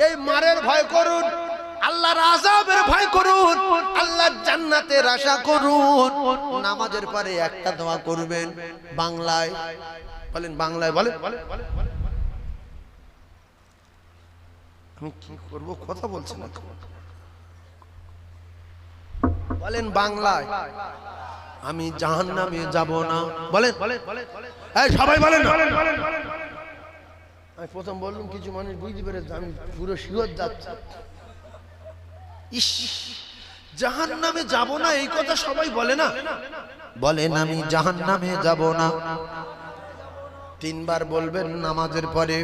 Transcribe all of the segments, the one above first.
এই মারের ভয় করুন, আল্লাহর আযাবের ভয় করুন, আল্লাহর জান্নাতের আশা করুন। নামাজের পরে একটা দোয়া করবেন বাংলায়, বলেন বাংলায় বলেন। আমি কি করব, কথা বলছি না, বলেন বাংলায়। আমি জাহান্নামে যাব না, বলেন। এই সবাই বলেন। আমি প্রথম বললাম, কিছু মানুষ বুঝতে পেরেছে, আমি পুরো শিওর যাচ্ছি। ইস, জাহান্নামে যাব না এই কথা সবাই বলে না, বলেন আমি জাহান্নামে যাব না। 3 বার বলবেন নামাজের পরে,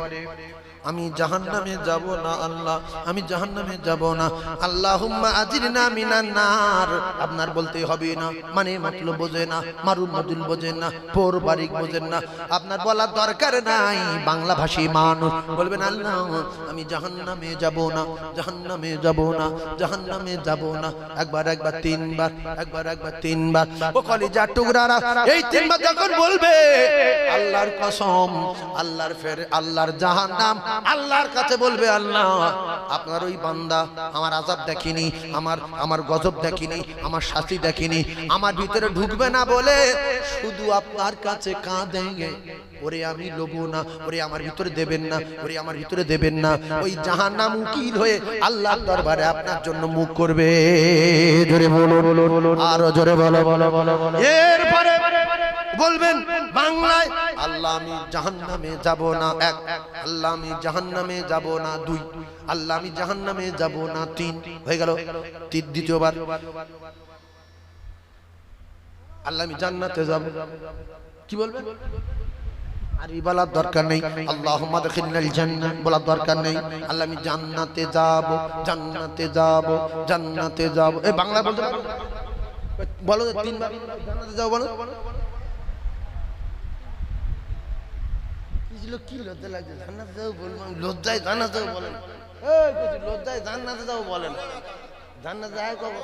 আমি জাহান্নামে যাব না আল্লাহ, আমি জাহান্নামে যাব না। আল্লাহুম্মা আজিরনা মিনান নার। আপনার বলতে হবে না, মানে মতলব বোঝে না, মারুল মদুল বোঝেন না, পর বারিক বোঝেন না, আপনার বলার দরকার নাই। বাংলা ভাষী মানুষ বলবেন আল্লাহ আমি জাহান্নামে যাব না, জাহান্নামে যাব না, জাহান্নামে যাব না। একবার 3 বার, একবার 3 বার। ও কলিজার টুকরারা, এই 3 বার যখন বলবে, আল্লাহর কসম, আল্লাহর ফের আল্লাহর জাহান্নাম আল্লাহর কাছে বলবে, আল্লাহ আপনার ওই বান্দা আমার আযাব দেখিনি, আমার গজব দেখিনি, আমার শাস্তি দেখিনি, আমার ভিতরে ঢুকবে না বলে শুধু আপনার কাছে কাঁদে, ওরে আমি লোবো না, ওরে আমার ভিতরে দেবেন না, ওরে আমার ভিতরে দেবেন না। ওই জাহান্নাম উকিল হয়ে আল্লাহর দরবারে আপনার জন্য মুখ করবে। জোরে বলো, আরো জোরে বলো। এরপরে বলবেন বাংলায়, আল্লাহ আমি জাহান্নামে যাব না। 1, আল্লাহ আমি জাহান্নামে যাব না। 2, আল্লাহ আমি জাহান্নামে যাব না। 3 হয়ে গেল। দ্বিতীয়বার, আল্লাহ আমি জান্নাতে যাব। কি বলবেন? আর বলার দরকার নেই, আল্লাহুম্মা আদখিলনাল জান্নাহ বলার দরকার নেই। আল্লাহ আমি জান্নাতে যাব, জান্নাতে যাব, জান্নাতে যাব। এই বাংলা বলতে বলো 3 বার জান্নাতে যাব বলো। কি লজ্জা লাগছে, জান্নাতে যাও বললাম, লজ্জায় জান্নাতে যাও বলেন। এই কিছু লজ্জায় জান্নাতে যাও বলেন, জান্নাতে যায় কবে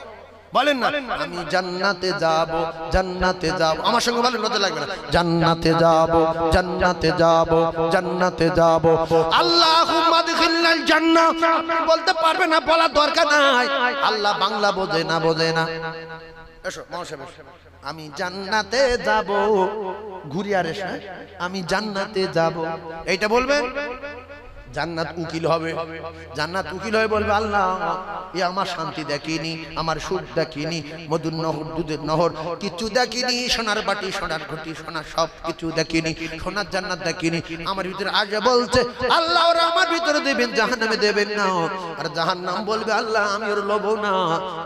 বলেন না। আমি জান্নাতে যাব, জান্নাতে যাব। আমার সঙ্গে বলেন, লজ্জা লাগবে না। জান্নাতে যাব, জান্নাতে যাব, জান্নাতে যাব। আল্লাহুম্মা আদখিলনাল জান্নাহ। আপনি বলতে পারবেন না, বলার দরকার নাই। আল্লাহ বাংলা বোঝে না, বোঝে না। এসো মহাশয়, আমি জান্নাতে যাব, ঘুরিয়ার এসে আমি জান্নাতে যাব, এইটা বলবেন। জান্নাত উকিল হবে, জান্নাত উকিল হয়ে বলবে, আল্লাহ এ আমার শান্তি দেখিনি, আমার সুখ দেখিনি, মধুর নহর দুধের নহর কিছু দেখিনি, সোনার বাটি সোনার ঘটি সোনার সব কিছু দেখিনি, সোনার জান্নাত দেখিনি। আমার ভিতরে আগে বলছে, আল্লাহ ওরা আমার ভিতরে দেবেন, জাহান্নামে দেবেন না। আর জাহান্নাম বলবে, আল্লাহ আমি ওর লোভ না।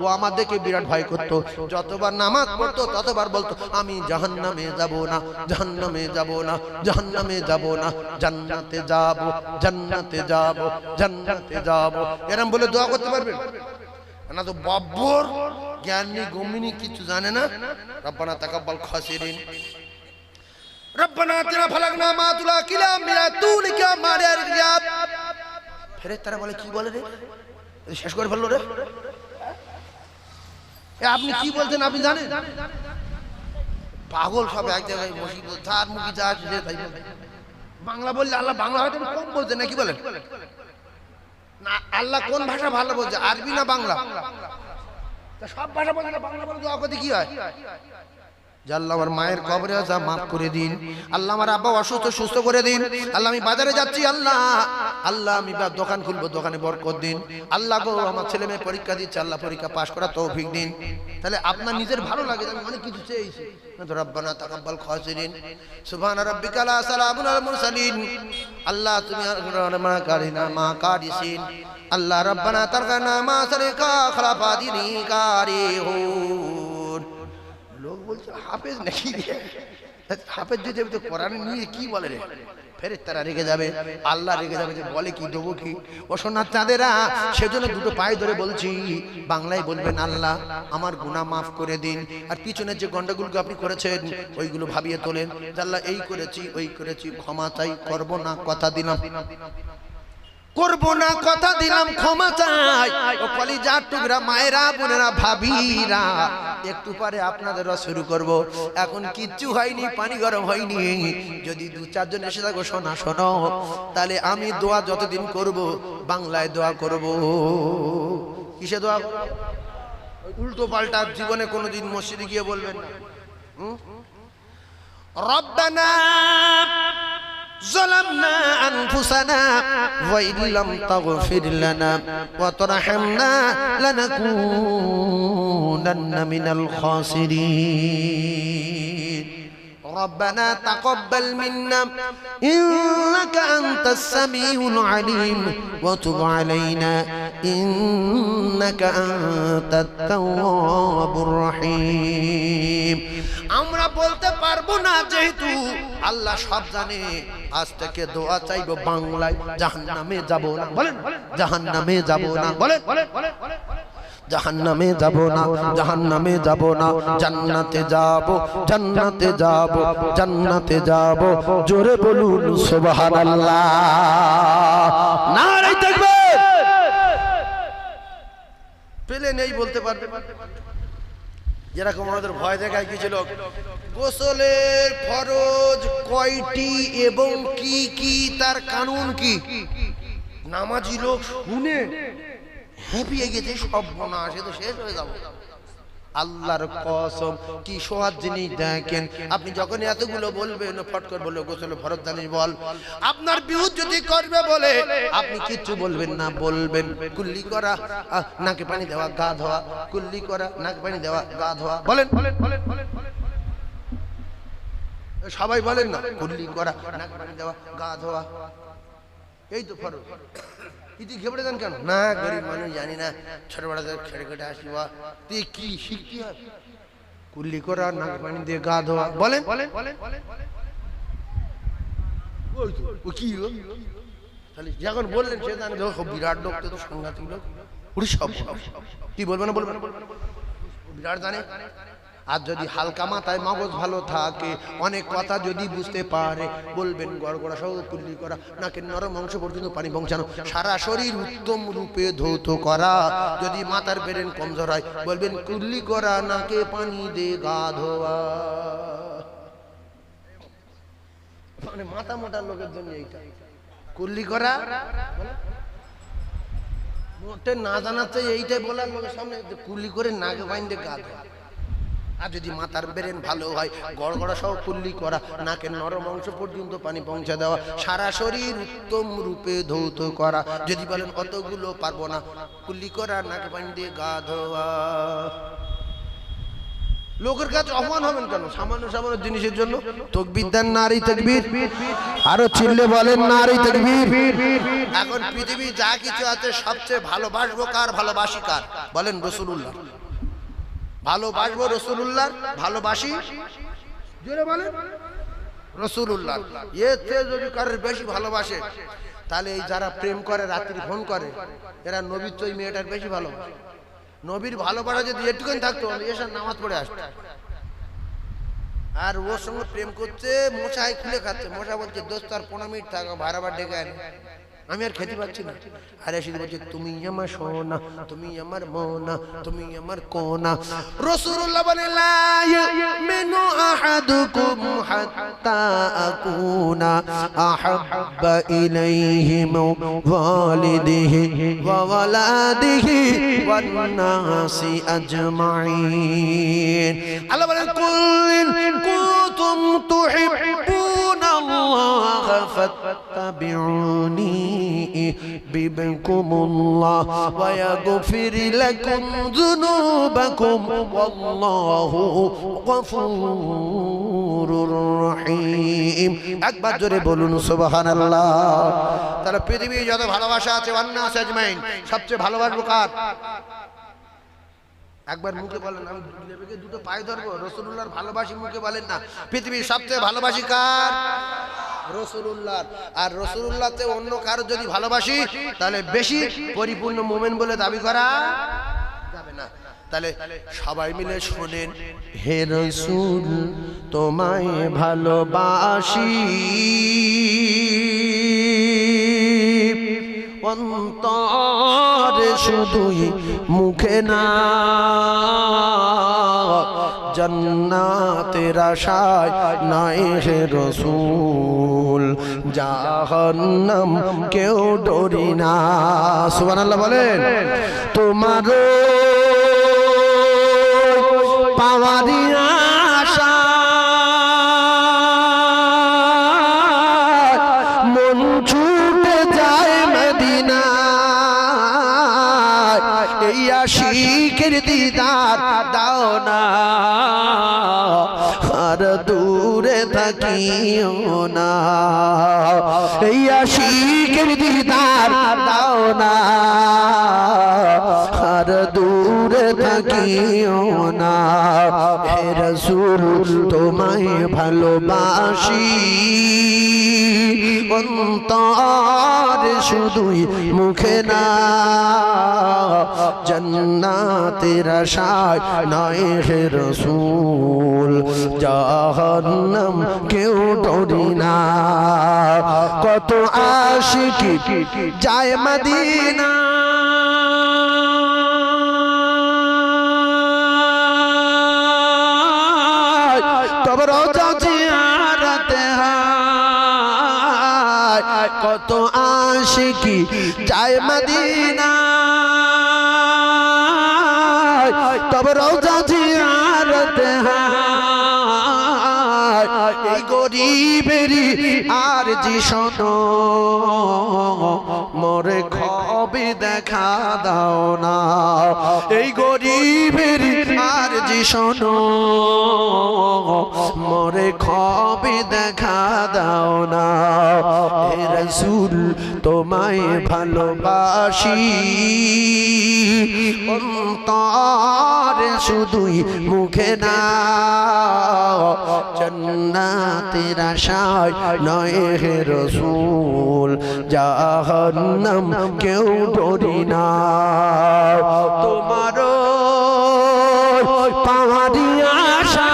ও আমার দেখে বিরাট ভয় করতো, যতবার নামাজ পড়তো ততবার বলতো, আমি জাহান্নামে যাব না, জাহান্নামে যাব না, জাহান্নামে যাব না, জান্নাতে যাব, জান্নাতে যাব, জান্নাতে যাব। এরকম বলে দোয়া করতে পারবেন না? তো বাব্বর জ্ঞানী গমিনী কিছু জানে না। রব্বানা তাকাব্বাল খাসিরিন, রব্বানা আতিনা ফালাকনা মা তুলাকিলা মিনা তুলিকা মারিয়ার রিয়াব। ফেরেশতারা বলে, কি বলে রে, শেষ করে ফেললো রে। আপনি কি বলছেন আপনি জানেন? পাগল সব এক জায়গায় মসজিদ তার মুখি যা আসে তাই বলে। বাংলা বললে আল্লাহ বাংলা হয়তো কম বলছে নাকি বলেন না? আল্লাহ কোন ভাষা ভালো বলছে, আরবি না বাংলা? সব ভাষা বলছে না, বাংলা বলে দোয়া করতে কি হয়? আল্লাহ আমার মায়ের কবরে আসা মাফ করে দিন, আল্লাহ আমার আব্বা অসুস্থ সুস্থ করে দিন, আল্লাহ আমি বাজারে যাচ্ছি, আল্লাহ আল্লাহ আমি দোকান খুলবো, দোকানে বরকত দিন, আল্লাহ গো আমার ছেলে মেয়ে পরীক্ষা দিচ্ছে, আল্লাহ পরীক্ষা পাশ করা তৌফিক দিন। তাহলে আপনার নিজের ভালো লাগে, আমি অনেক কিছু চেয়েছি। রব্বানা তাকাব্বাল খাসিরিন, সুবহান রাব্বিকা লা সালামুন আলাল মুরসালিন, আল্লাহ তুমি মা কারিনা মা কারিসিন, আল্লাহ রব্বানা তারকানা মা সারিকা খলাফাদিনি কারিহুন। লোক বলছে হাফেজ নাকি রে? হাফেজ যদি তো কোরআন নিয়ে কি বলে রে? ফেরেশতারা রেগে যাবে, আল্লাহ রেগে যাবে, যে বলে কি দেবো কি। ও সোনার চাঁদেরা, সেজন্য দুটো পায়ে ধরে বলছি, বাংলায় বলবেন, আল্লাহ আমার গুনাহ মাফ করে দিন, আর পিছনের যে গন্ডগোলগুলো আপনি করেছেন ওইগুলো ভাবিয়ে তোলেন, আল্লাহ এই করেছি ওই করেছি, ক্ষমা চাই, করবো না কথা দিলাম, করবো না কথা দিলাম, ক্ষমা চাই। ও কলিজার টুকরা মায়েরা বোনেরা ভাবিরা, একটু পরে আপনাদেরও শুরু করব। এখন কিচ্ছু হয়নি, পানি গরম হয়নি। যদি 2-4 জন এসে থাকো শোনা শোনো, তাহলে আমি দোয়া যতদিন করব বাংলায় দোয়া করব। কিসে দোয়া? উল্টো পাল্টা জীবনে কোনোদিন মসজিদে গিয়ে বলবেন না। রব্বানা ظلمنا أنفسنا وإن لم تغفر لنا وترحمنا لنكونن من الخاسرين ربنا تقبل منا إنك أنت السميع العليم وتب علينا إنك أنت التواب الرحيم আমরা বলতে পারবো না যেহেতু আল্লাহ সব জানে। আজ থেকে দোয়া চাইবো বাংলায়, জাহান্নামে যাব না। বলেন জাহান্নামে যাব না। বলেন জাহান্নামে যাব না, জাহান্নামে যাব না, জান্নাতে যাব, জান্নাতে যাব, জান্নাতে যাব। জোরে বলুন সুবহানাল্লাহ। নারে তাকবীর। পেলে নেই বলতে পারবে। যেরকম আমাদের ভয় দেখায় কিছু লোক, গোসলের ফরজ কয়টি এবং কি কি তার কানুন কি, নামাজি লোক শুনে হেঁপিয়ে গেছে, সব গোনা আসে তো শেষ হয়ে যাবো। আল্লাহর কসম কি সোহাদ জিনিস দেখেন, আপনি যখন এতগুলো বলবেন ফট করে বলবে গোসলে ফরজ জানিস বল, আপনার বিহুদ যদি করবে বলে আপনি কিচ্ছু বলবেন না, বলবেন কুল্লি করা, নাকে পানি দেওয়া, গা ধোয়া, কুল্লি করা, নাকে পানি দেওয়া, গা ধোয়া। বলেন সবাই বলেন না, কুল্লি করা, নাকে পানি দেওয়া, গা ধোয়া, এই তো ফরজ। ইতি ঘেবড়ে দেন কেন? না গরিব মানুষ জানি না, ছোটবেলাদের খেটে খেটে আসিবা, তুই কি শিখতে হবে? কুল্লি করা, নাক পানি দিয়ে গা ধোয়া। বলেন ও কি তাহলে যখন বললেন সে জানে বিরাট লোক, তো সাংঘাতিক লোক, ওরে সব কি বলবে না, বলবে বিরাট জানে। আর যদি হালকা মাথায় মগজ ভালো থাকে, অনেক কথা যদি বুঝতে পারে, বলবেন গড়গড়া সহ কুল্লি করা, নাকের নরম অংশ পর্যন্ত পানি পৌঁছানো, সারা শরীর উত্তম রূপে ধৌত করা। যদি মাথার ব্রেন কমজোর হয় বলবেন কুল্লি করা, নাকে পানি দিয়ে গা ধোয়া। মানে মাথা মোটা লোকের জন্য এইটা কুল্লি করা। মোটে না জানাচ্ছে এইটাই বলার লোকের সামনে কুল্লি করে নাকে পানি দিয়ে গা ধোয়া। আর যদি মাথার ব্রেন ভালো হয়, গড়গড়া সহ কুল্লি করা, নাকের নরম অংশ পর্যন্ত পানি পৌঁছে দেওয়া, সারা শরীর উত্তম রূপে ধৌত করা। যদি বলেন অতগুলো পারবো না, কুল্লি করা, নাকে পানি দিয়ে গা ধোয়া। লোকের কাছে অপমান হবেন কেন সামান্য সামান্য জিনিসের জন্য? তাকবীর দেন, নারী তাকবীর। আরো চিল্লে বলেন নারী তাকবীর। এখন পৃথিবী যা কিছু আছে সবচেয়ে ভালোবাসবো কার? ভালোবাসি কার? বলেন রাসূলুল্লাহ। ভালোবাসবো রাসূলুল্লাহ, ভালোবাসি জোরে বলেন রাসূলুল্লাহ। এতে যদি কারোর বেশি ভালোবাসে, তাহলে এই যারা প্রেম করে, রাত্রি ফোন করে, এরা নবীর তো মেয়েটার বেশি ভালোবাসে। নবীর ভালোবাসা যদি একটুখানি থাকতো, এসে নামাজ পড়ে আসতো। আর ওর সঙ্গে প্রেম করছে, মশাই খুলে খাচ্ছে। মশা বলছে দোস্ত আর 15 মিনিট থাকো, বারবার ডেকে আনে, আমি আর খেতে পাচ্ছি না। আর এসে বলছে তুমি আমার সোনা, তুমি আমার মোনা, তুমি আমার কোনা। রাসূলুল্লাহ বলেন লা ইউমিনু আহাদুকুম হাত্তা আকুনা আহাব্বা ইলাইহি মিন ওয়ালিদিহি ওয়া ওয়ালাদিহি ওয়ান নাসি আজমাইন। আল্লাহ বলেন কুল কুনতুম তুহিব্বুনাল্লাহ ফাত্তাবিউনি يحببكم الله ويغفر لكم ذنوبكم والله غفور رحيم। একবার জোরে বলুন সুবহানাল্লাহ। তাহলে পৃথিবীর যত ভালোবাসা আছে, ওয়ান্নাস আজমাইন, সবচেয়ে ভালোবাসবো কার? একবার মুখে বলেন, আমি দুটো পায়ে ধরবো, রাসূলুল্লাহর ভালোবাসি, মুখে বলেন না। পৃথিবীর সবচেয়ে ভালোবাসি কার? রাসূলুল্লাহ। আর রাসূলুল্লাহতে অন্য কারো যদি ভালোবাসি, তাহলে বেশি পরিপূর্ণ মুমিন বলে দাবি করা যাবে না। তাহলে সবাই মিলে শোনেন, হে রাসূল তোমায় ভালোবাসি, অন্তরে শুধুই মুখে না, জান্নাতের আশায় নাই হে রাসূল জাহান্নাম কেউ ডরি না সুবহানাল্লাহ বলেন তোমার পাওয়ারি আশা মন ছুটে যায় মদিনা এই আশিকের দিদার দাও না আর দূরে থাকিও না এই আশিকের দিদার দাও না আর দূরে থাকিও না হে রাসূল তোমায় ভালোবাসি অন্তরে শুধুই মুখে না জান্নাতের আশায় নয় হে রাসূল জাহান্নাম কেউ ডরি না কত আশিকি যায় মদিনা তব রোজা জিয়ারতে হয় কত আশিকি যায় মদিনা তব রোজা জিয়ারতে হয় এই গরিবেরই আর জি শোনো মোরে খবে দেখা দাও না এই গরিবেরই আর জি শোনো মোরে খবে দেখা দাও না হে রাসূল তোমায় ভালোবাসি অন্তরে শুধুই মুখে না জান্নাতের আশায় নয় হে রাসূল জাহান্নাম কেউ ডরি না তোমার পাহাড়ি আশা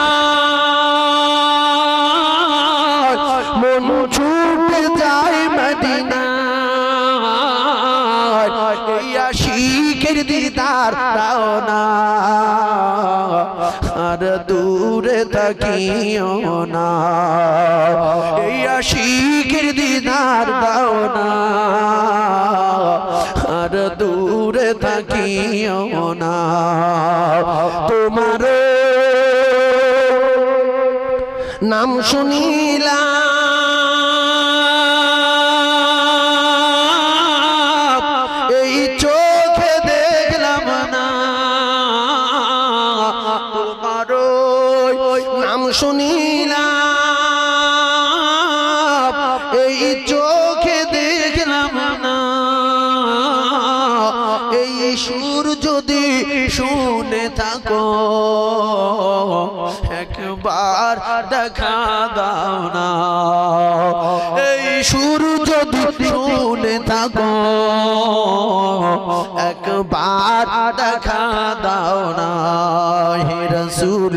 মন ছুটে যায় মদিনা এই আশিকের দিদার দাও না আর দূরে থাকিও না এই আশিকের দিদার দাও না আর দূরে থাকিও না তোমার নাম শুনিলাম এই চোখে দেখলাম না তোমার নাম শুনিলাম এই চোখে দেখলাম না এই সুর যদি শুনে থাকো একবার দেখা দাও না এই সুর যদি শুনে থাকো একবার দেখা দাও না হে রাসূল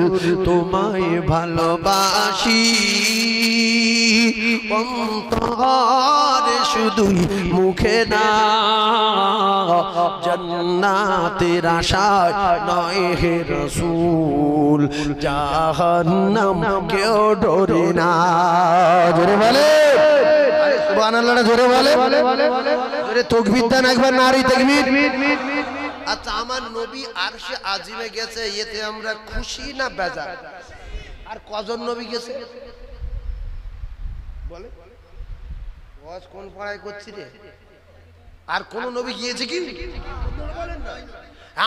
তোমায় ভালোবাসি অন্তরে শুধুই মুখে না জান্নাতের আশায় নয় হে রাসূল জাহান্নাম কেউ ডরে না জোরে বলে সুবহানাল্লাহ জোরে বলে জোরে তাকবীর দেন একবার নারী তাকবীর আচ্ছা আমার নবী আরশে আজিমে গেছে এতে আমরা খুশি না বেজার আর কজন নবী গেছে বলে ওয়াজ কোন পড়াই করছি রে আর কোন নবী গিয়েছে কি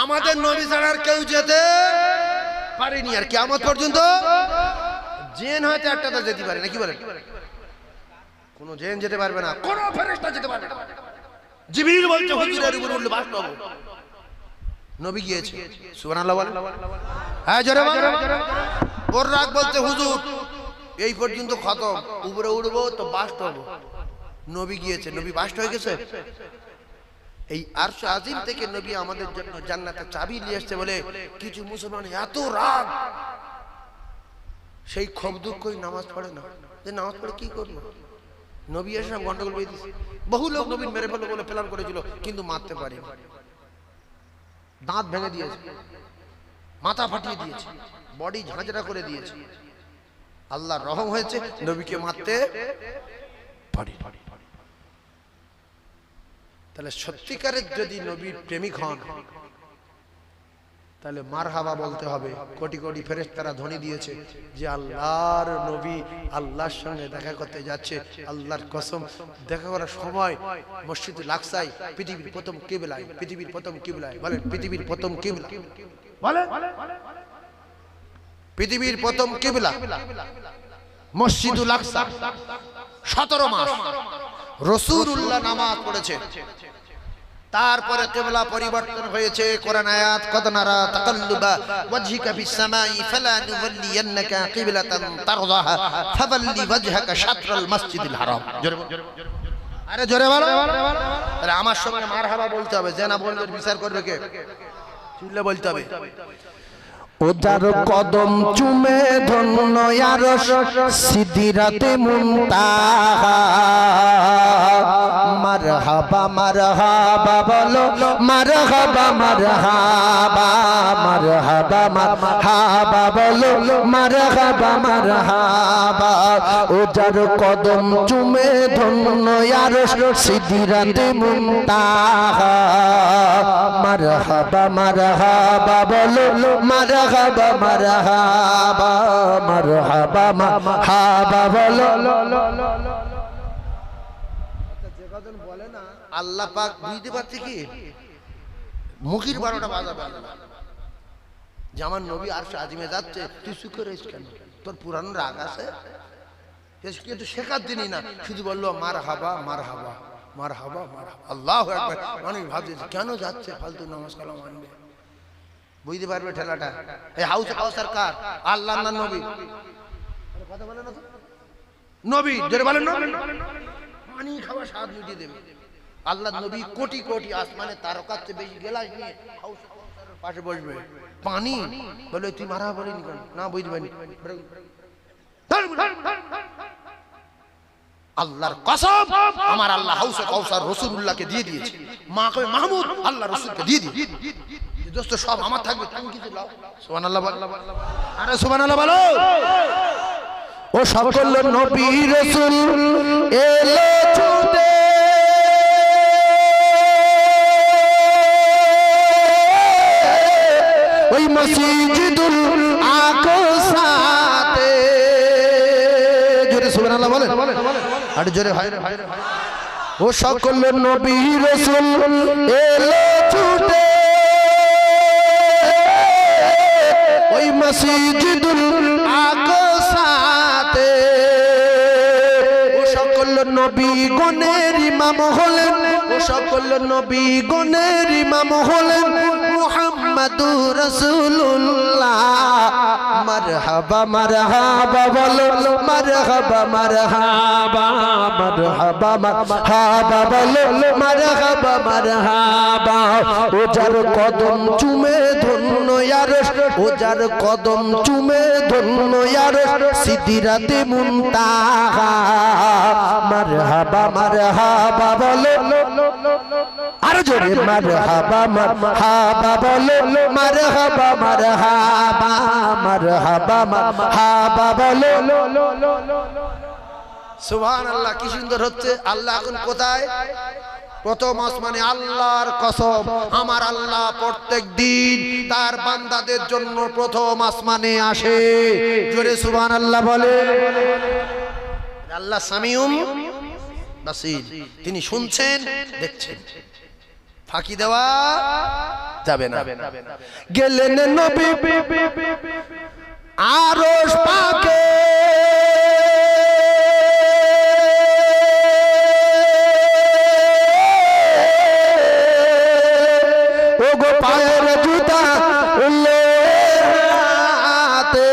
আমাদের নবী ছাড়া আর কেউ যেতে পারেনি আর কিয়ামত পর্যন্ত জিন হয়তো একটা যেতে পারে না কি বলেন কোন জিন যেতে পারবে না কোন ফেরেশতা যেতে পারবে না জিবরিল বলছে হুজুরের উপর উঠলে বাস পাবো নবী গিয়েছে সুবহানাল্লাহ বলেন হ্যাঁ জোরে বলেন ওর রাগ বলতে হুজুর এই পর্যন্ত খতম উপরে উঠবো তো বাস পাবো নবী গিয়েছে নবী বাস হয়ে গেছে এই আরশ আজিম থেকে নবী আমাদের জন্য জান্নাতের চাবি নিয়ে আসছে বলে কিছু মুসলমান এত রাগ সেই ক্ষোভ দুঃখই নামাজ পড়ে না যে নামাজ পড়ে কি করবো নবী এসে গন্ডগোল বেঁধে দিয়েছে বহু লোক নবী মেরে ফেললো বলে প্ল্যান করেছিল কিন্তু মারতে পারে দাঁত ভেঙে দিয়েছে মাথা ফাটিয়ে দিয়েছে, বডি ঝাঁঝরা করে দিয়েছে। আল্লাহর রহম হয়েছে, নবীকে মারতে পারি। তাহলে সত্যিকারের যদি নবীর প্রেমিক হন তাহলে মারহাবা বলতে হবে। কোটি কোটি ফেরেশতারা ধ্বনি দিয়েছে যে আল্লাহর নবী আল্লাহর সঙ্গে দেখা করতে যাচ্ছে। আল্লাহর কসম, দেখা করার সময় মসজিদুল আকসায় পৃথিবীর প্রথম কিবলায়, পৃথিবীর প্রথম কিবলায় বলেন, পৃথিবীর প্রথম কিবলা বলেন, পৃথিবীর প্রথম কিবলা মসজিদুল আকসা। 17 মাস রাসূলুল্লাহ নামাজ পড়েছে, তারপরে কিবলা পরিবর্তন হয়েছে। কোরআন আয়াত, কদ নারা তাকাল্লুবা ওয়াজহিকা ফিস সামাই ফালা নুওয়াল্লিয়ান্নাকা কিবলাতান তারদাহা ফাওয়াল্লি ওয়াজহাকা শাতরাল মাসজিদিল হারাম। আরে জোরে বলো। তাহলে আমার সঙ্গে মারহাবা বলতে হবে, যে না বললে বিচার করবে কে? চিল্লে বলতে হবে। ওজার কদম চুমে ধন্য আরশ সিদরাতে মুনতাহা। মারহাবা মারহাবা বলো, মারহাবা মারহাবা, মারহাবা মারহাবা বলো, মারহাবা মারহাবা। ওজার কদম চুমে ধন্য আরশ সিদরাতে মুনতাহা। মারহাবা মারহাবা বলো, মারহাবা মারহাবা, মারহাবা মারহাবা বলো। যে কজন বলে না আল্লাহ পাক বুঝতে পারছে কি মুখির 12টা বাজাবে আল্লাহ, যে আমার নবী আরশে আজিমে যাচ্ছে, তুই চুপ করে আছিস কেন? তোর পুরানো রাগ আছে? কিন্তু শেখার দিনই না, শুধু বললো মারহাবা মারহাবা মারহাবা মারহাবা, আল্লাহু আকবার। অনেক ভাবছে কেন যাচ্ছে, ফালতু নামাজ কালাম আনবে। বুঝতে পারবে ঠেলাটা? এই হাউস কাউসার কার? আল্লাহ না নবী? কথা বলে না তো নবী, জোরে বলেন নবী। পানি খাওয়া স্বাদ মিটিয়ে দেবে। আল্লাহ নবী কোটি কোটি আসমানে তারকার চেয়ে বেশি গেলাস নিয়ে হাউস কাউসারের পাশে বসবে। পানি বলে তুই মারা বলিনি কেন? না বুঝতে পারিনি। আল্লাহর কসম, আমার আল্লাহ হাউস কাউসার রাসূলুল্লাহকে দিয়ে দিয়েছে, মাকে মাহমুদ আল্লাহ রাসূলকে দিয়ে দিয়েছে। দোস্ত সব আমার থাকবে, তুমি কিছু লাও। সুবহানাল্লাহ বল, আরে সুবহানাল্লাহ বলো। ও সকল নবী রাসূল এলো ছুটে, ওই মসজিদুল আকসাতে। জোরে সুবহানাল্লাহ বলেন, আরে জোরে ভাই। ও সকল নবী রাসূল এলো ছুটে, ওই মসজিদুল আকসাতে। ও সকল নবী গণের ইমাম হলেন, ও সকল নবী গণের ইমাম হলেন মুহাম্মাদুর রাসূলুল্লাহ। মারহাবা মারহাবা বলো, মারহাবা মারহাবা, মারহাবা মারহাবা বলো, মারহাবা মারহাবা। ও যার কদম চুমে ধন্য আরশ, ও যার কদম চুমে ধন্য আরশ সিদরাতে মুনতাহা। মারহাবা মারহাবা বলো, আরো জোরে মারহাবা মারহাবা বলো, মারহাবা মারহাবা, মারহাবা মারহাবা বলো। সুবহানাল্লাহ, কি সুন্দর হচ্ছে। আল্লাহ এখন কোথায়? প্রথম আসমানে। আল্লাহর কসম, আমার আল্লাহ প্রত্যেক দিন তার বান্দাদের জন্য প্রথম আসমানে আসে। জোরে সুবহানাল্লাহ বলে। আল্লাহ সামিউম বাসীর, তিনি শুনছেন দেখছেন, ফাঁকি দেওয়া যাবে না। গেলেন নবী আরশ পাকে, ও গো পায়ের জুতা হাতে।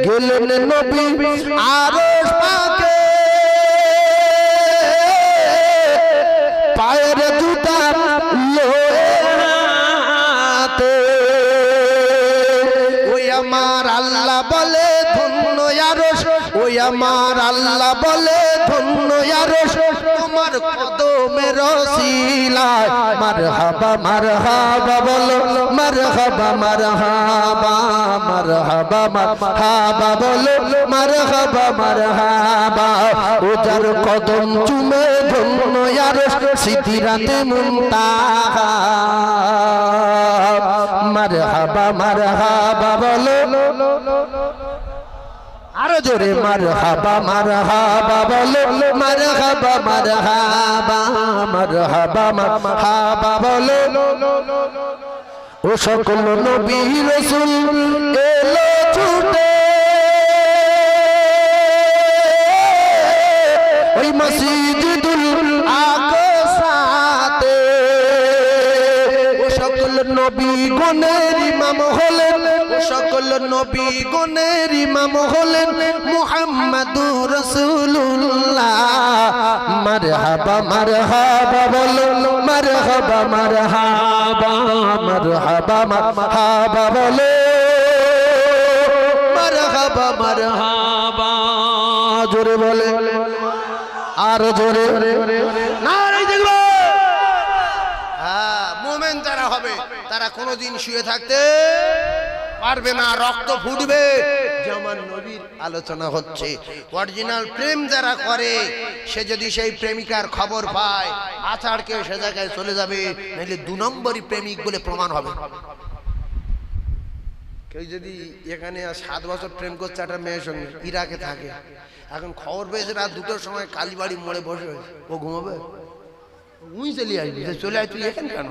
গেলেন নবী আরশ পাকে, পায়ের জুতা হাতে। ওই আমার আল্লাহ বলে ধন্য আরশ, ওই আমার আল্লাহ বলে ধন্য আরশ তোমার কদমের রসিলায় মারহাবা মারহাবা বলো মারহাবা মারহাবা মারহাবা মারহাবা বলো মারহাবা মারহাবা ওজার কদম চুমে ধন্য আরশ সিদরাতে মুনতাহা মারহাবা মারহাবা বলো আরো জোরে মারহাবা মারহাবা বলো মারহাবা মারহাবা মারহাবা মারহাবা বলো ও সকল নবী রাসূল এলো ছুটে ওই মসজিদুল আকসাতে ও সকল নবী গণের ইমাম হলেন সকল নবী গণের ইমাম হলেন মুহাম্মাদুর রাসূলুল্লাহ মারহাবা মারহাবা বলো মারহাবা মারহাবা মারহাবা মারহাবা বলো মারহাবা মারহাবা জোরে বলে আর জোরে নারে দেখবো হ্যাঁ মুমিন যারা হবে তারা কোনোদিন শুয়ে থাকতে পারবে না, রক্ত ফুটবে। যেমন নবীর আলোচনা হচ্ছে, অরিজিনাল প্রেম যারা করে সে যদি সেই প্রেমিকার খবর পায় আছাড়কে সে জায়গায় চলে যাবে, নাহলে 2 নম্বরই প্রেমিক বলে প্রমাণ হবে। কেউ যদি এখানে 7 বছর প্রেম করছে একটা মেয়ের সঙ্গে, ইরাকে থাকে, এখন খবর পেয়েছে রাত 2টোর সময় কালীবাড়ি মোড়ে বসে ও ঘুমাবে, উই চলে আসবি, চলে আয় তুই এখানে কেন?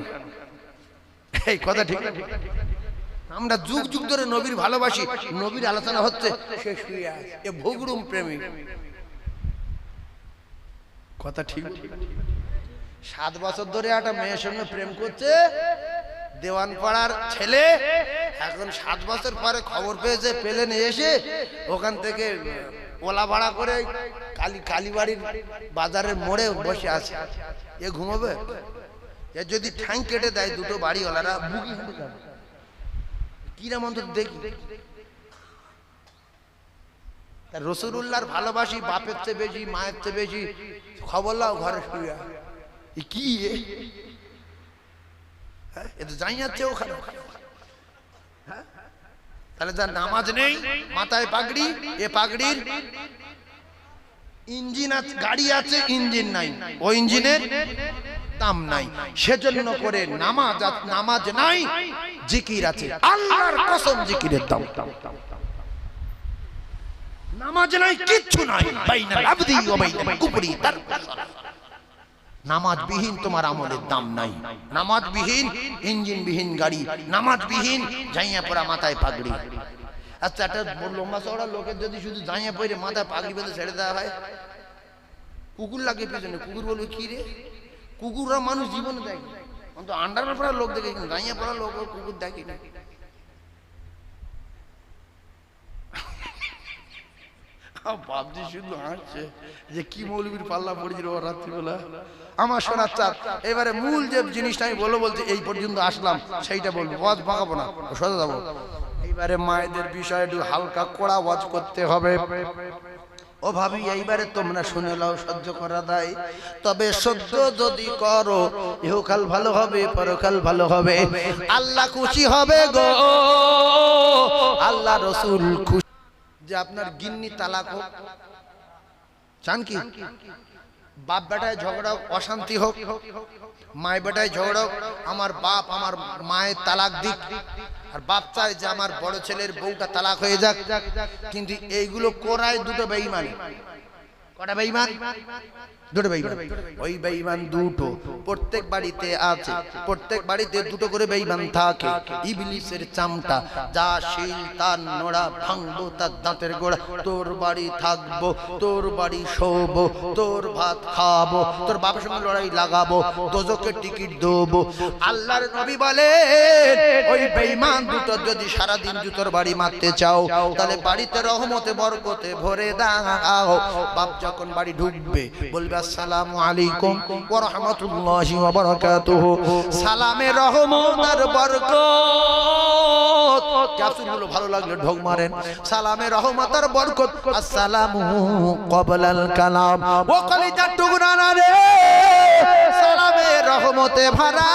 এই কথা ঠিক না? আমরা যুগ যুগ ধরে নবীর ভালোবাসি, নবীর আলোচনা হচ্ছে সে শুয়ে আছে, এ ভোগরুম প্রেমিক। কথা ঠিক। 7 বছর ধরে একটা মেয়ের সঙ্গে প্রেম করছে, দেওয়ানপাড়ার ছেলে, এখন 7 বছর পরে খবর পেয়েছে, প্লেনে এসে ওখান থেকে ওলা ভাড়া করে কালীবাড়ির বাজারের মোড়ে বসে আছে, এ ঘুমাবে? এ যদি ঠ্যাং কেটে দেয় 2টো বাড়িওয়ালারা বুকি হাঁটে যাবে, কিরাম অন্তত দেখি। রাসূলুল্লাহর ভালোবাসি বাপের চেয়ে বেশি, মায়ের চেয়ে বেশি, খবর লাও ঘরে শুয়ে কি এ তো যাই যাচ্ছে ওখানে। তাহলে যার নামাজ নেই, মাথায় পাগড়ি, এ পাগড়ির ইঞ্জিন আছে, গাড়ি আছে, ইঞ্জিন নাই, ও ইঞ্জিনের দাম নাই। সেজন্য করে নামাজ নাই, জিকির আছে, আল্লাহর কসম জিকিরের দাম। নামাজ নাই, কিচ্ছু নাই, বাইনাল আবদি ওয়া বাইনাল কুফরি তারক সালাত। নামাজ বিহীন তোমার আমলের দাম নাই। নামাজ বিহীন ইঞ্জিন বিহীন গাড়ি, নামাজ বিহীন জাইয়া পড়া মাথায় পাগড়ি। আচ্ছা, একটা লম্বা চওড়া লোকের যদি শুধু জাইয়া পড়ে মাথায় পাগড়ি বেঁধে ছেড়ে দেওয়া হয়, কুকুর লাগে পেছনে, কুকুর বলবে কি রে? কুকুররা মানুষ জীবনে দেখে, অন্তত আন্ডারওয়্যার পড়া লোক দেখে, কিন্তু জাইয়া পড়া লোক কুকুর দেখে না। ভাবছি শুধু হাসছে যে কি মৌলবীর পাল্লা পড়েছিল রাত্রিবেলা। আমার শোনার চাপ, এবারে মূল যে জিনিসটা আমি বলছি, এই পর্যন্ত আসলাম সেইটা বলবো, ওয়াজ ভাঙাবো না, সোজা যাবো। এইবারে মায়েদের বিষয়ে একটু হালকা কড়া ওয়াজ করতে হবে। ও ভাবি, এইবারে তোমরা শুনে নাও, সহ্য করা দায়, তবে সহ্য যদি করো ইহকাল ভালো হবে, পরকাল ভালো হবে, আল্লাহ খুশি হবে গো, আল্লাহ রাসূল খুশি। যে আপনার গিন্নি তালাক হোক, চান কি? বাপ বেটায় ঝগড়া হোক, অশান্তি হোক, মায় বেটায় ঝগড়া হোক, আমার বাপ আমার মায়ের তালাক দিক, আর বাপ চায় যে আমার বড় ছেলের বউটা তালাক হয়ে যাক। কিন্তু এইগুলো করায় 2টো বেঈমান। কটা বেঈমান? 2টো বেঈমান। ওই বেঈমান 2টো প্রত্যেক বাড়িতে আছে, প্রত্যেক বাড়িতে 2টো করে বেঈমান থাকে। ইবলিসের চামটা, যা শিল তার নোড়া ভাঙবো, তার দাঁতের গোড়া, তোর বাড়ি থাকবো, তোর বাড়ি শোবো, তোর ভাত খাবো, তোর বাবার সঙ্গে লড়াই লাগাবো, দোজকের টিকিট দেবো। আল্লাহর নবী বলেন, ওই বেঈমান 2টো যদি সারাদিন জুতোর বাড়ি মারতে চাও, তাহলে বাড়িতে রহমতে বরকতে ভরে দাও। বাপ যখন বাড়ি ঢুকবে বলবে আসসালামু আলাইকুম ওয়া রাহমাতুল্লাহি ওয়া বারাকাতুহু। সালামে রহমত আর বরকত। ক্যাপসুলগুলো ভালো লাগলে ঢোক মারেন। সালামে রহমত আর বরকত। আসসালামু ক্বাবলাল কালাম। ও কলিজার টুকরা না রে, সালামে রহমতে ভরা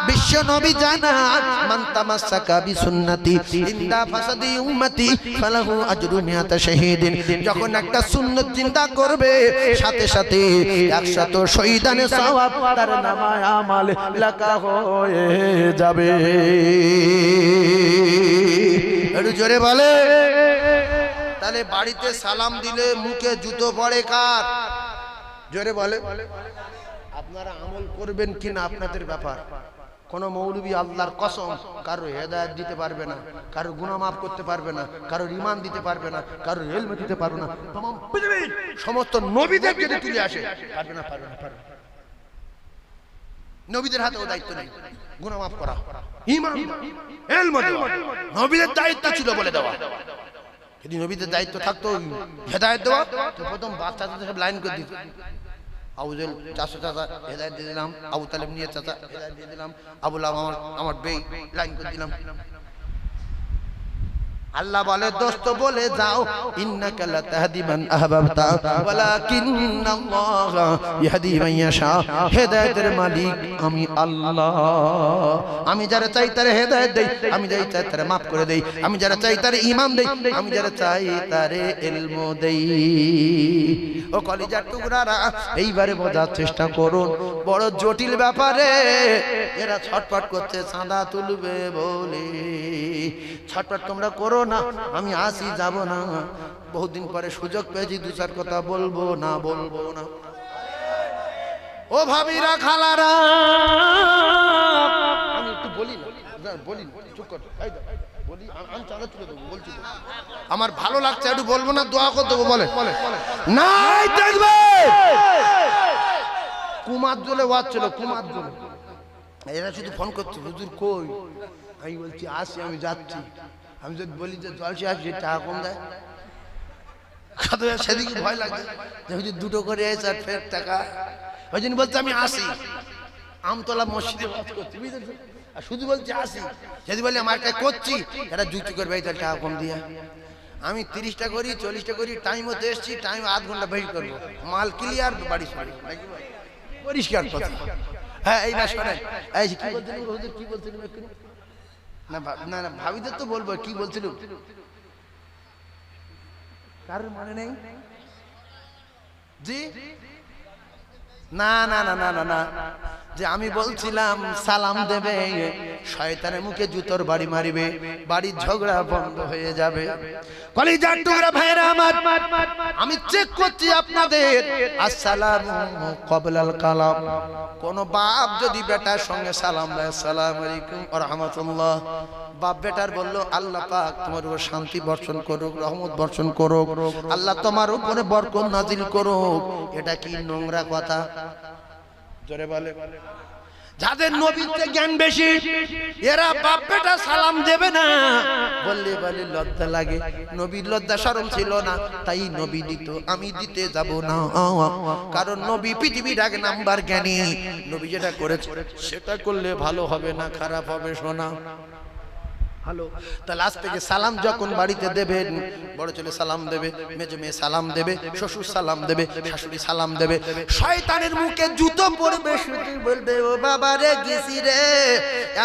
বিশ্ব নবী জানান মান তামাসসাকা বিসুন্নতি ইনদা ফাসাদি উম্মতি ফালাহু আজরু মিয়াতা শাহীদিন। যখন একটা সুন্নাত জিন্দা করবে সাথে সাথে 100 শহীদানের সওয়াব তার নামায় আমল লেখা হয়ে যাবে। একটু জোরে বলে। তাহলে বাড়িতে সালাম দিলে মুখে জুতো পড়ে কার? জোরে বলে। আপনারা আমল করবেন কিনা আপনাদের ব্যাপার। কোন মৌলবী আল্লাহর কসম কারো হেদায়েত দিতে পারবে না, কারো গুনাহ মাফ করতে পারবে না, কারো ঈমান দিতে পারবে না, কারো ইলম দিতে পারবে না। तमाम পৃথিবীর সমস্ত নবীদের যদি তুলে আসে পারবে না, পারবে না, পারবে না। নবীদের হাতে ও দায়িত্ব নেই গুনাহ মাফ করা, ঈমান, ইলম দেওয়া। নবীদের দায়িত্ব ছিল বলে দেওয়া। যদি নবীদের দায়িত্ব থাকতো হেদায়েত দেওয়া, তো প্রথম বাচ্চাদের সব লাইন করে দিত। আবুজেল চাচা চাচা হেদায়েত দিয়ে দিলাম, আবু তালেব নিয়ে চাচা হেদায়েত দিয়ে দিলাম, আবুল আমার বেই লাইন করে দিলাম। আল্লাহ বলে দোস্ত বলে যাও ইন্নাকা লাতাহদি মান আহবাবতা ওয়ালাকিন্নাল্লাহ ইয়াহদি মান ইয়াশা। হেদায়েতের মালিক আমি আল্লাহ। আমি যারা চাই তারে হেদায়েত দেই, আমি যারা চাই তারে maaf করে দেই, আমি যারা চাই তারে ঈমান দেই, আমি যারা চাই তারে ইলম দেই। ও কলিজার টুকরারা, এইবারে বোঝার চেষ্টা করুন, বড় জটিল ব্যাপারে এরা ছটফট করছে চাঁদা তুলবে বলে। ছটফট তোমরা করো না, আমি আসি যাব না। বহুদিন পরে সুযোগ পেয়েছি, দু চার কথা বলবো না। ও ভাবিরা খালারা, আমি একটু বলি না, বলি চুপ কর, বলি আমি চাঁদা তুলে দেবো বলছি। আমার ভালো লাগছে একটু বলবো না, দোয়া করে দেবো। বলে নাই দেখবে কুমার জলে ওয়াজ ছিল, কুমার জলে। এরা শুধু ফোন করছে, হুজুর কই? আমি বলছি আসি, আমি যাচ্ছি। আমি যদি বলি যে জলসে আসছি, টাকা কম দেয়। সেদিকে ভয় লাগছে যে হুজুর দুটো করে এসে আর ফের টাকা। ওই জন্য বলছে আমি আসি। আমতলা মসজিদে ওয়াজ করছি, বুঝেছো? আর শুধু বলছে আসি। যদি বলি আমার একটা করছি, এটা যুক্তি করবে এই তার টাকা কম দিয়া। আমি 30টা করি, 40টা করি, টাইম হতে এসছি, টাইম আধ ঘন্টা বেশি করবো, মাল ক্লিয়ার, বাড়ি পরিষ্কার কথা। হ্যাঁ এই না শোনেন, এই কি বলছিলেন হুজুর, কি বলছিলেন একটু? না না ভাবিদের তো বলবো কি বলছিল, কারোর মনে নেই জি? না না না না না না, যে আমি বলছিলাম সালাম দেবে, শয়তানের মুখে জুতোর বাড়ি মারিবে, বাড়ির ঝগড়া বন্ধ হয়ে যাবে। কলিজার টুকরা ভাইরা আমার, আমি চেক করছি আপনাদের আসসালামু ক্বাবলাল কালাম। কোন বাপ যদি বেটার সঙ্গে সালাম দেয়, আসসালামু আলাইকুম ওয়া রাহমাতুল্লাহ, বাপ বেটার বললো আল্লাহ পাক তোমার উপর শান্তি বর্ষণ করুক, রহমত বর্ষণ করুক, আল্লাহ তোমার উপরে বরকত নাজিল করুক, এটা কি নোংরা কথা? জোরে বলে। যাদের নবীতে জ্ঞান বেশি, এরা বাপ বেটা সালাম দেবে না। বললে বলে লজ্জা লাগে, নবীর লজ্জা শরম ছিল না, তাই নবী দিত, আমি দিতে যাব না। কারণ নবী পৃথিবীর এক নাম্বার জ্ঞানী। নবী যেটা করেছে সেটা করলে ভালো হবে না, খারাপ হবে। শোনা হ্যালো, তাহলে আজ থেকে সালাম যখন বাড়িতে দেবেন, বড় ছেলে সালাম দেবে, মেজো মেয়ে সালাম দেবে, শ্বশুর সালাম দেবে, শাশুড়ি সালাম দেবে। শয়তানের মুখে জুতো পড়বে, শুধু বলবে ও বাবা রে গেছি রে,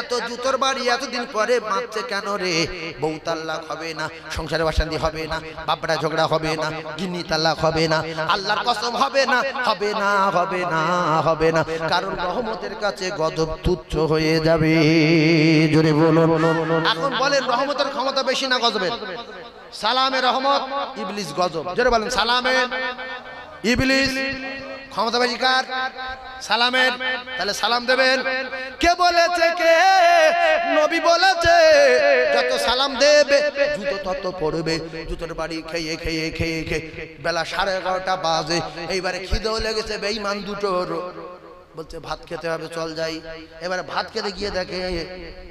এত জুতোর বাড়ি এতদিন পরে মারছে কেন রে? বউ তাল্লাক হবে না, সংসারে অশান্তি হবে না, বাপরা ঝগড়া হবে না, গিন্নি তাল্লাক হবে না, আল্লাহর কসম হবে না, হবে না, হবে না, হবে না। কারণ রহমতের কাছে গজব তুচ্ছ হয়ে যাবে। জোরে বলুন। এখন বলেন রহমতের ক্ষমতা বেশি না গজবের? সালামে রহমত, ইবলিস গজব। জোরে বলেন সালামে ইবলিস ক্ষমতা বেশি কার? সালামের। তাহলে সালাম দেবেন। কে বলেছে? কে? নবী বলেছে যত সালাম দেবে জুতো তত পড়বে। জুতোর বাড়ি খেয়ে খেয়ে খেয়ে খেয়ে বেলা 11:30 বাজে, এইবারে খিদেও লেগেছে বেঈমান দুটোর, বলছে ভাত খেতে হবে, চল যাই। এবারে ভাত খেতে গিয়ে দেখে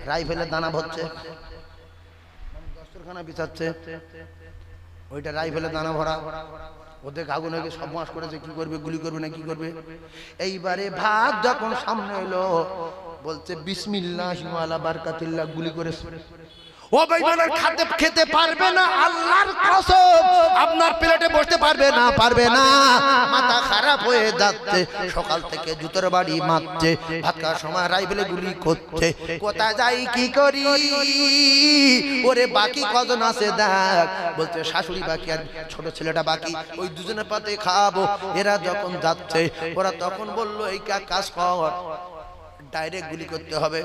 রাইফেলের দানা ভরছে, দস্তরখানা বিছাচ্ছে, ওইটা রাইফেলের দানা ভরা। ওদের আগুন হয়ে সব মাস করেছে, কি করবে, গুলি করবে না কি করবে। এইবারে ভাত যখন সামনে এলো বলছে বিসমিল্লাহ ওয়ালা বারাকাতুল্লাহ, গুলি করেছে। ও বেঈমানের খেতে খেতে পারবে না, আল্লাহর কসম আপনার প্লেটে বসতে পারবে না, পারবে না। মাথা খারাপ হয়ে যাচ্ছে, সকাল থেকে জুতোর বাড়ি মারছে, ভাত খাওয়ার সময় রাইফেলে গুলি করছে। কোথায় যাই কি করি, ওরে বাকি কজন আছে দেখ। বলছে শাশুড়ি বাকি আর ছোট ছেলেটা বাকি, ওই দুজনের পাতে খাওয়াবো। এরা যখন যাচ্ছে ওরা তখন বললো এই কাজ কর, ডাইরেক্ট গুলি করতে হবে।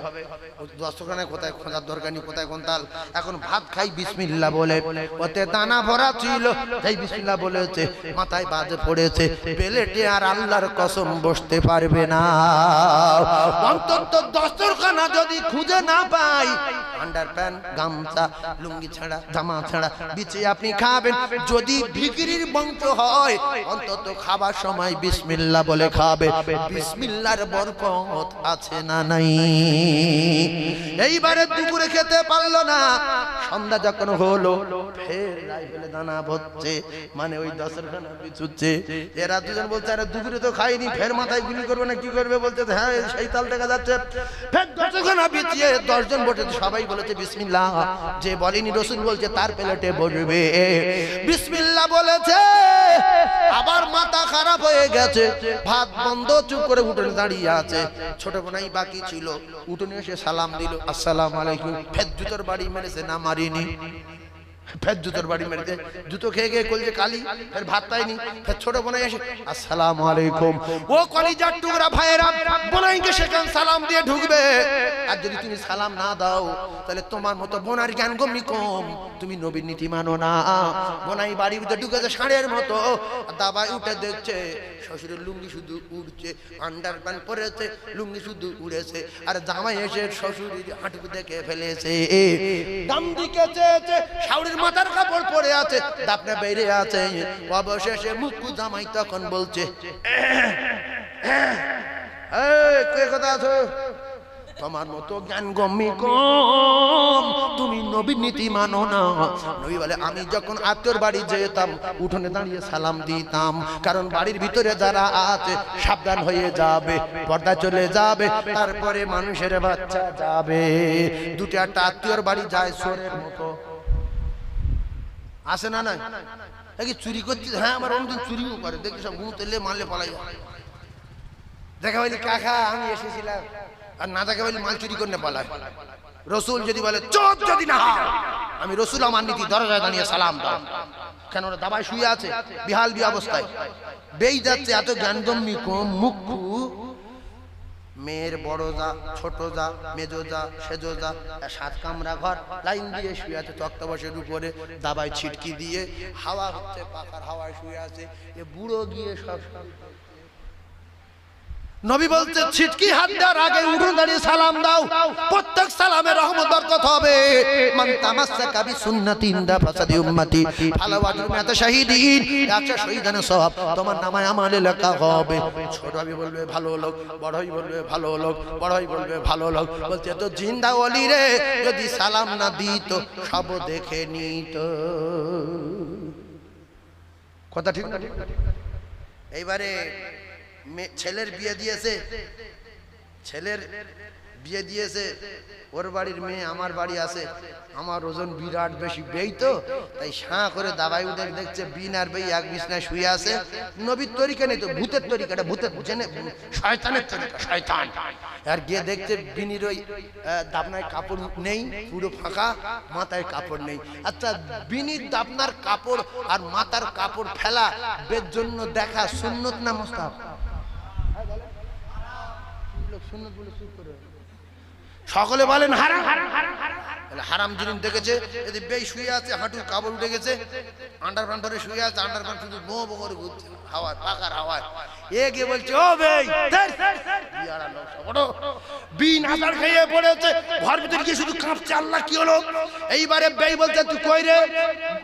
দস্তখানে কোথায় খোঁজার দরকার নেই, কোথায় কোন তাল। এখন ভাত খাই বিসমিল্লাহ বলে, ওতে দানা ভরা ছিল, তাই বিসমিল্লাহ বলেছে, মাথায় বাজে পড়েছে, প্লেটে আর আল্লাহর কসম বসতে পারবে না। অন্তত দস্তরখানা যদি খুঁজে না পাই, আন্ডার প্যান্ট, গামছা, লুঙ্গি ছাড়া, জামা ছাড়া বিছিয়ে আপনি খাবেন। যদি ভিখিরির বংশ হয় অন্তত খাবার সময় বিসমিল্লাহ বলে খাবে, বিসমিল্লাহর বরকত আছে না নাই। এইবারে দুপুরে খেতে পারলো না, সন্ধ্যা যখন হলো ফের রাইফেলে দানা ভরছে, মানে ওই দস্তরখানা বিছুচ্ছে। এরা দুজন বলছে আরে দুপুরে তো খাইনি, ফের মাথায় গুলি করবে না কি করবে। বলছে হ্যাঁ সেই তাল দেখা যাচ্ছে। ফের দস্তরখানা বিছিয়ে 10 জন বসে, সবাই বলেছে বিসমিল্লাহ। যে বলেনি রসুল বলছে তার প্লেটে বসবে, বিসমিল্লাহ বলেছে। আবার মাথা খারাপ হয়ে গেছে, ভাত বন্ধ, চুপ করে উঠোনে দাঁড়িয়ে আছে। ছোট বোনাই বাকি ছিল, উঠোনে এসে সালাম দিল, আসসালামু আলাইকুম। ফের জুতোর বাড়ি মেরেছে, না মারিনি, ফের জুতোর বাড়ি মেরেছে। জুতো খেয়ে গিয়ে কলজে কালি, ফের ভাত পাইনি। ফের ছোট বোনাই এসে আসসালামু আলাইকুম। ও কলিজার টুকরা ভাইয়েরা, বোনাইকে সেখানে সালাম দিয়ে ঢুকবে। আর যদি তুমি সালাম না দাও তাহলে তোমার মতো বোনার জ্ঞান গম্যি কম, তুমি নবীর নীতি মানো না। বোনাই বাড়ির ভিতরে ঢুকেছে ষাঁড়ের মতো, দাবাই উঠে দেখছে শ্বশুরের লুঙ্গি শুধু উড়ছে, আন্ডার প্যান্ট পরেছে, লুঙ্গি শুধু উড়েছে। আর জামাই এসে শ্বশুরের হাঁটু দেখে ফেলেছে, দাম দিকে চেয়েছে, শাওড়ির মাথার কাপড় পরে আছে, দাপনা বেরিয়ে আছে। অবশেষে মুক্কু জামাই তখন বলছে কে কথা আছো, তোমার মতো জ্ঞান গম্যি কম, তুমি নবীর নীতি মানো না। নবী বলে আমি যখন আত্মীয়র বাড়ি যেতাম উঠোনে দাঁড়িয়ে সালাম দিতাম, কারণ বাড়ির ভিতরে যারা আছে সাবধান হয়ে যাবে, পর্দা চলে যাবে, তারপরে মানুষের বাচ্চা যাবে। দুটো একটা আত্মীয়র বাড়ি যায় সোরের মতো, আসে না না কি চুরি করছি। হ্যাঁ আমার অনেকদিন চুরিও করে, দেখি সব গুঁ তেলে মারলে পালাই। দেখা বলি কাকা আমি এসেছিলাম, আর না দেখা বলি মাল চুরি করে পালায়। রসুল যদি বলে চোখ যদি না হয়, আমি রসুল আমার নীতি দরজায় দাঁড়িয়ে সালাম দাও। কেন ওরা দাবায় শুয়ে আছে বিহাল বি অবস্থায়, বেই যাচ্ছে। এত জ্ঞানগম্যি কম, মুখ্যু। মেয়ের বড় যা, ছোট যা, মেজো যা, সেজো যা, 7 কামরা ঘর লাইন দিয়ে শুয়ে আছে তক্তপোষের উপরে, দাবায় ছিটকি দিয়ে হাওয়া হচ্ছে, পাখার হাওয়ায় শুয়ে আছে। এ বুড়ো গিয়ে সব নবী বলতে ছিটকি হাত দেওয়ার আগে উঠে দাঁড়িয়ে সালাম দাও, প্রত্যেক সালামে রহমত বরকত হবে। মান তামাসসাকা বিসুন্নতি ইনদা ফাসাদি উম্মতি ফালাহু আজরু মিআতা শাহীদিন, 100 শহীদানের সওয়াব তোমার নামায় আমলে লেখা হবে। ছোট ভাই বলবে ভালো লোক, বড় ভাই বলবে ভালো লোক, বড় ভাই বলবে ভালো লোক। বলছে তো জিন্দা ওলি রে, যদি সালাম না দিত সব দেখে নিত। কথা ঠিক না? এইবারে ছেলের বিয়ে দিয়েছে, ছেলের বিয়ে দিয়েছে, ওর বাড়ির মেয়ে আমার বাড়ি আছে। আমার ওজন বিরাট বেশি, বেই তো তাই সাঁ করে দাবাই উঠে দেখছে বিন আর বেই এক বিছনায় শুয়ে আছে। নবীর তরিকা নেই তো, ভূতের তরিকাটা, ভূতের জেনে শয়তানের তরিকা, শয়তান। আর গিয়ে দেখছে বিনির ওই দাবনায় কাপড় নেই, পুরো ফাঁকা, মাথায় কাপড় নেই। আচ্ছা বিনির দাবনার কাপড় আর মাথার কাপড় ফেলা বের জন্য দেখা সুন্নত না মুস্তাহাব? সকলে বলেন হারাম। হারাম জিনিস দেখেছে, যদি বেই শুয়ে আছে, হাঁটুর কাপড় উঠে গেছে, আন্ডারপ্যান্ট ধরে শুয়ে আছে, আন্ডারপ্যান্ট শুধু বো বো করে ঘুরছে হাওয়ায়, পাকার হাওয়ায়। এ গিয়ে বলছে ও বেই ইয়ারা লোক বড় বিন আসার খেয়ে পড়েছে ঘর ভিতরে গিয়ে শুধু কাঁপছে আল্লাহ কি হলো এইবারে বেই বলছে তুই কই রে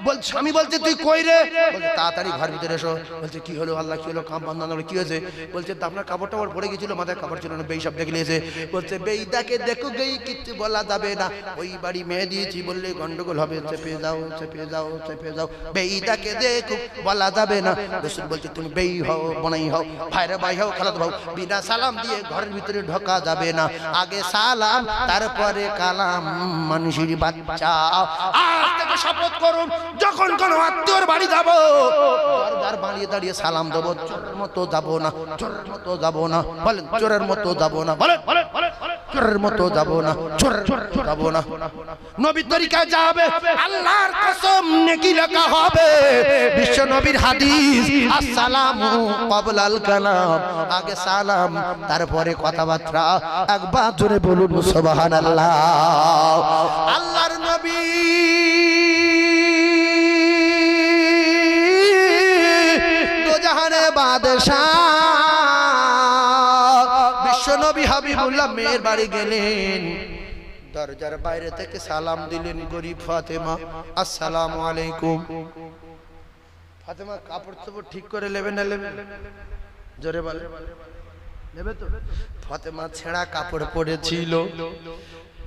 বলছে স্বামী বলছে তুই কই রে বলছে তাড়াতাড়ি ঘর ভিতরে এসো বলছে কি হলো আল্লাহ কি হলো কাঁপ বন্ধ হলো কি হয়েছে বলছে তো আপনার কাপড় টাপড় পড়ে গেছিল মাথায় কাপড় ছিল না বেই সব দেখে নিয়েছে বলছে বেইদাকে দেখো গেই কিচ্ছু বলা যাবে না ওই বাড়ি মেয়ে দিয়েছি বললে গন্ডগোল হবে চেপে যাও চেপে যাও চেপে যাও বেইদাকে দেখো বলা যাবে না রাসূল বলছে তুমি বেই হও বনাই হও ভাইরা ভাই হও খালাতো ভাই বিনা সালাম দিয়ে ঘরের ভিতরে ঢোকা যাবে না আগে সালাম তারপরে কালাম মানুষের বাচ্চা আজ থেকে শপথ করুন যখন কোন আত্মীয়র বাড়ি যাব দরজার বাড়িয়ে দাঁড়িয়ে সালাম দেব চোরের মতো যাব না চোরের মতো যাব না বলেন চোরের মতো যাব না বলেন চোরের মতো যাব না চোরের মতো যাব না নবীর তরিকায় যাবে আল্লাহর কসম নেকি লেখা হবে বিশ্ব নবীর হাদিস আসসালামু ক্বাবলাল কালাম আগে সালাম তারপরে কথাবার্তা একবার জোরে বলুন সুবহানাল্লাহ আল্লাহর নবী দো জাহানের বাদশা বিশ্ব নবী হাবিবুল্লাহ মেয়ের বাড়ি গেলেন দরজার বাইরে থেকে সালাম দিলেন গরিব ফাতেমা আসসালামু আলাইকুম ফাতেমা কাপড় চোপড় ঠিক করে নেবে না নেবে জোরে বলে নেবে তো ফাতেমা ছেঁড়া কাপড় পরেছিল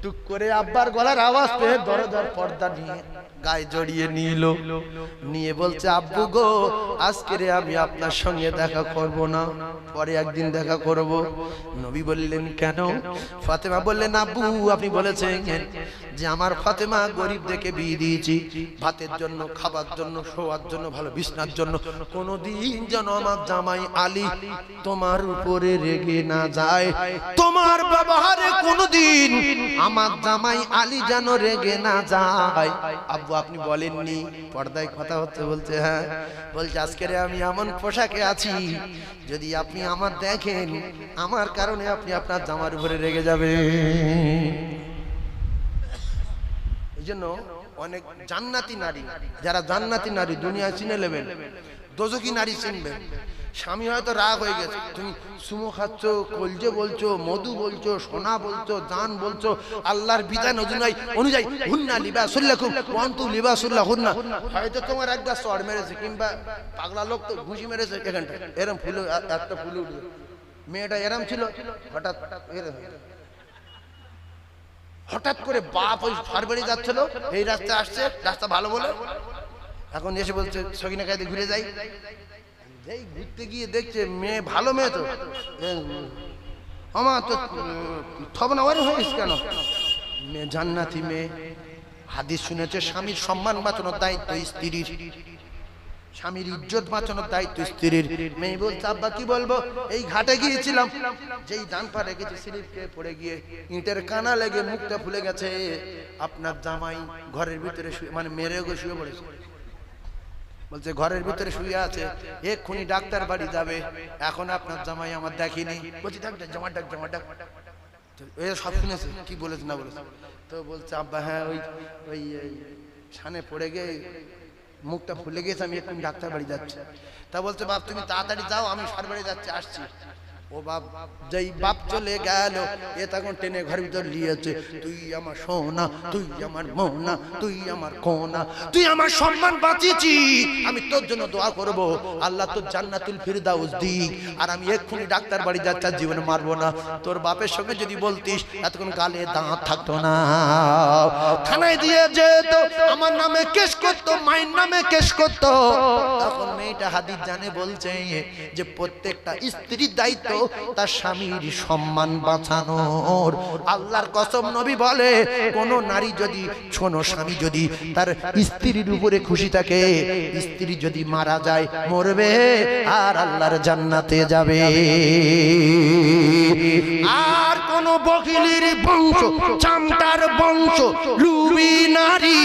টুক করে আব্বার গলার আওয়াজ পেয়ে দরজার পর্দা নিয়ে গায়ে জড়িয়ে নিল নিয়ে বলছে আব্বু গো আজকে রে আমি আপনার সঙ্গে দেখা করব না পরে একদিন দেখা করব নবী বললেন কেন ফাতেমা বললেন আব্বু আপনি বলেছেন যে আমার ফাতেমা গরিব দেখে বিয়ে দিয়েছি ভাতের জন্য খাবার জন্য শোয়ার জন্য ভালো বিছনার জন্য কোনোদিন যেন আমার জামাই আলী তোমার উপরে রেগে না যায় তোমার ব্যবহারে কোনোদিন আমার জামাই আলী যেন রেগে না যায় আব্বু আপনি বলেননি পর্দায় কথা হচ্ছে বলছে হ্যাঁ বলছে আজকে আমি এমন পোশাকে আছি যদি আপনি আমার দেখেন আমার কারণে আপনি আপনার জামার উপরে রেগে যাবেন এই জন্য অনেক জান্নাতি নারী যারা জান্নাতি নারী দুনিয়ায় চিনে নেবেন দোজখী নারী চিনবেন স্বামী হয়তো রাগ হয়ে গেছে তুমি সুমো খাচ্ছ কলজে বলছো মধু বলছো সোনা বলছো জান বলছো আল্লাহর বিধান অনুযায়ী হুন্না লিবাসুল্লাকুম ওয়া আনতুম লিবাসুল্লাহুন্না হয়তো তোমার একটা চড় মেরেছে কিংবা পাগলা লোক তো ঘুষি মেরেছে এখানটা এরম ফুল একটা ফুল উঠে মেয়েটা এরম ছিল হঠাৎ করে বাপ ওই ফারবাড়ি যাচ্ছিল এই রাস্তা আসছে রাস্তা ভালো বলে এখন এসে বলছে সকিনা কায়দে ঘুরে যাই এই ঘুরতে গিয়ে দেখছে মেয়ে ভালো মেয়ে তো আমার তো থবনাওয়ারি হয়েছে কেন মেয়ে জান্নাতি মেয়ে হাদিস শুনেছে স্বামীর সম্মান বাঁচানোর দায়িত্ব স্ত্রীর স্বামীর ইজ্জত বাঁচানোর দায়িত্ব স্ত্রীর মেয়ে বলছে আব্বা কি বলবো এই ঘাটে গিয়েছিলাম যেই ডান পা রেখেছি স্লিপকে পড়ে গিয়ে ইটের কানা লেগে মুখটা ফুলে গেছে আপনার জামাই ঘরের ভিতরে মানে মেরে শুয়ে পড়েছে বলছে ঘরের ভিতরে শুয়ে আছে এক্ষুনি ডাক্তার বাড়ি যাবে এখন আপনার জামাই আমার দেখিনি বলছি ডাক্তার জামা ডাক তো এ সব শুনেছে কি বলেছে না বলেছে তো বলছে আব্বা হ্যাঁ ওই ওই ছানে পড়ে গিয়ে মুখটা ফুলে গেছে আমি এক্ষুনি ডাক্তার বাড়ি যাচ্ছি তা বলছে বাপ তুমি তাড়াতাড়ি যাও আমি সার বাড়ি যাচ্ছি আসছি ও বাপ যেই বাপ চলে গেল এ তখন টেনে ঘর ভিতর নিয়েছে তুই আমার সোনা তুই আমার মোনা তুই আমার কোনা তুই আমার সম্মান বাঁচিয়েছি আমি তোর জন্য দোয়া করব আল্লাহ তোর জান্নাতুল ফিরদাউস দিক আর আমি এক্ষুনি ডাক্তার বাড়ি যাচ্ছি জীবনে মারবো না তোর বাপের সঙ্গে যদি বলতিস এতক্ষণ গালে দাঁত থাকতো না থানায় দিয়ে যেত আমার নামে কেস করতো মায়ের নামে কেস করতো তখন মেয়েটা হাদিস জানে বলছে যে প্রত্যেকটা স্ত্রীর দায়িত্ব তার স্বামীর সম্মান বাঁচানোর আল্লাহর কসম নবী বলে কোন নারী যদি শোনো স্বামী যদি তার স্ত্রীর উপরে খুশি থাকে স্ত্রী যদি মারা যায় মরবে আর আল্লাহর জান্নাতে যাবে আর কোন বকিলের বংশ চামটার বংশ লুবি নারী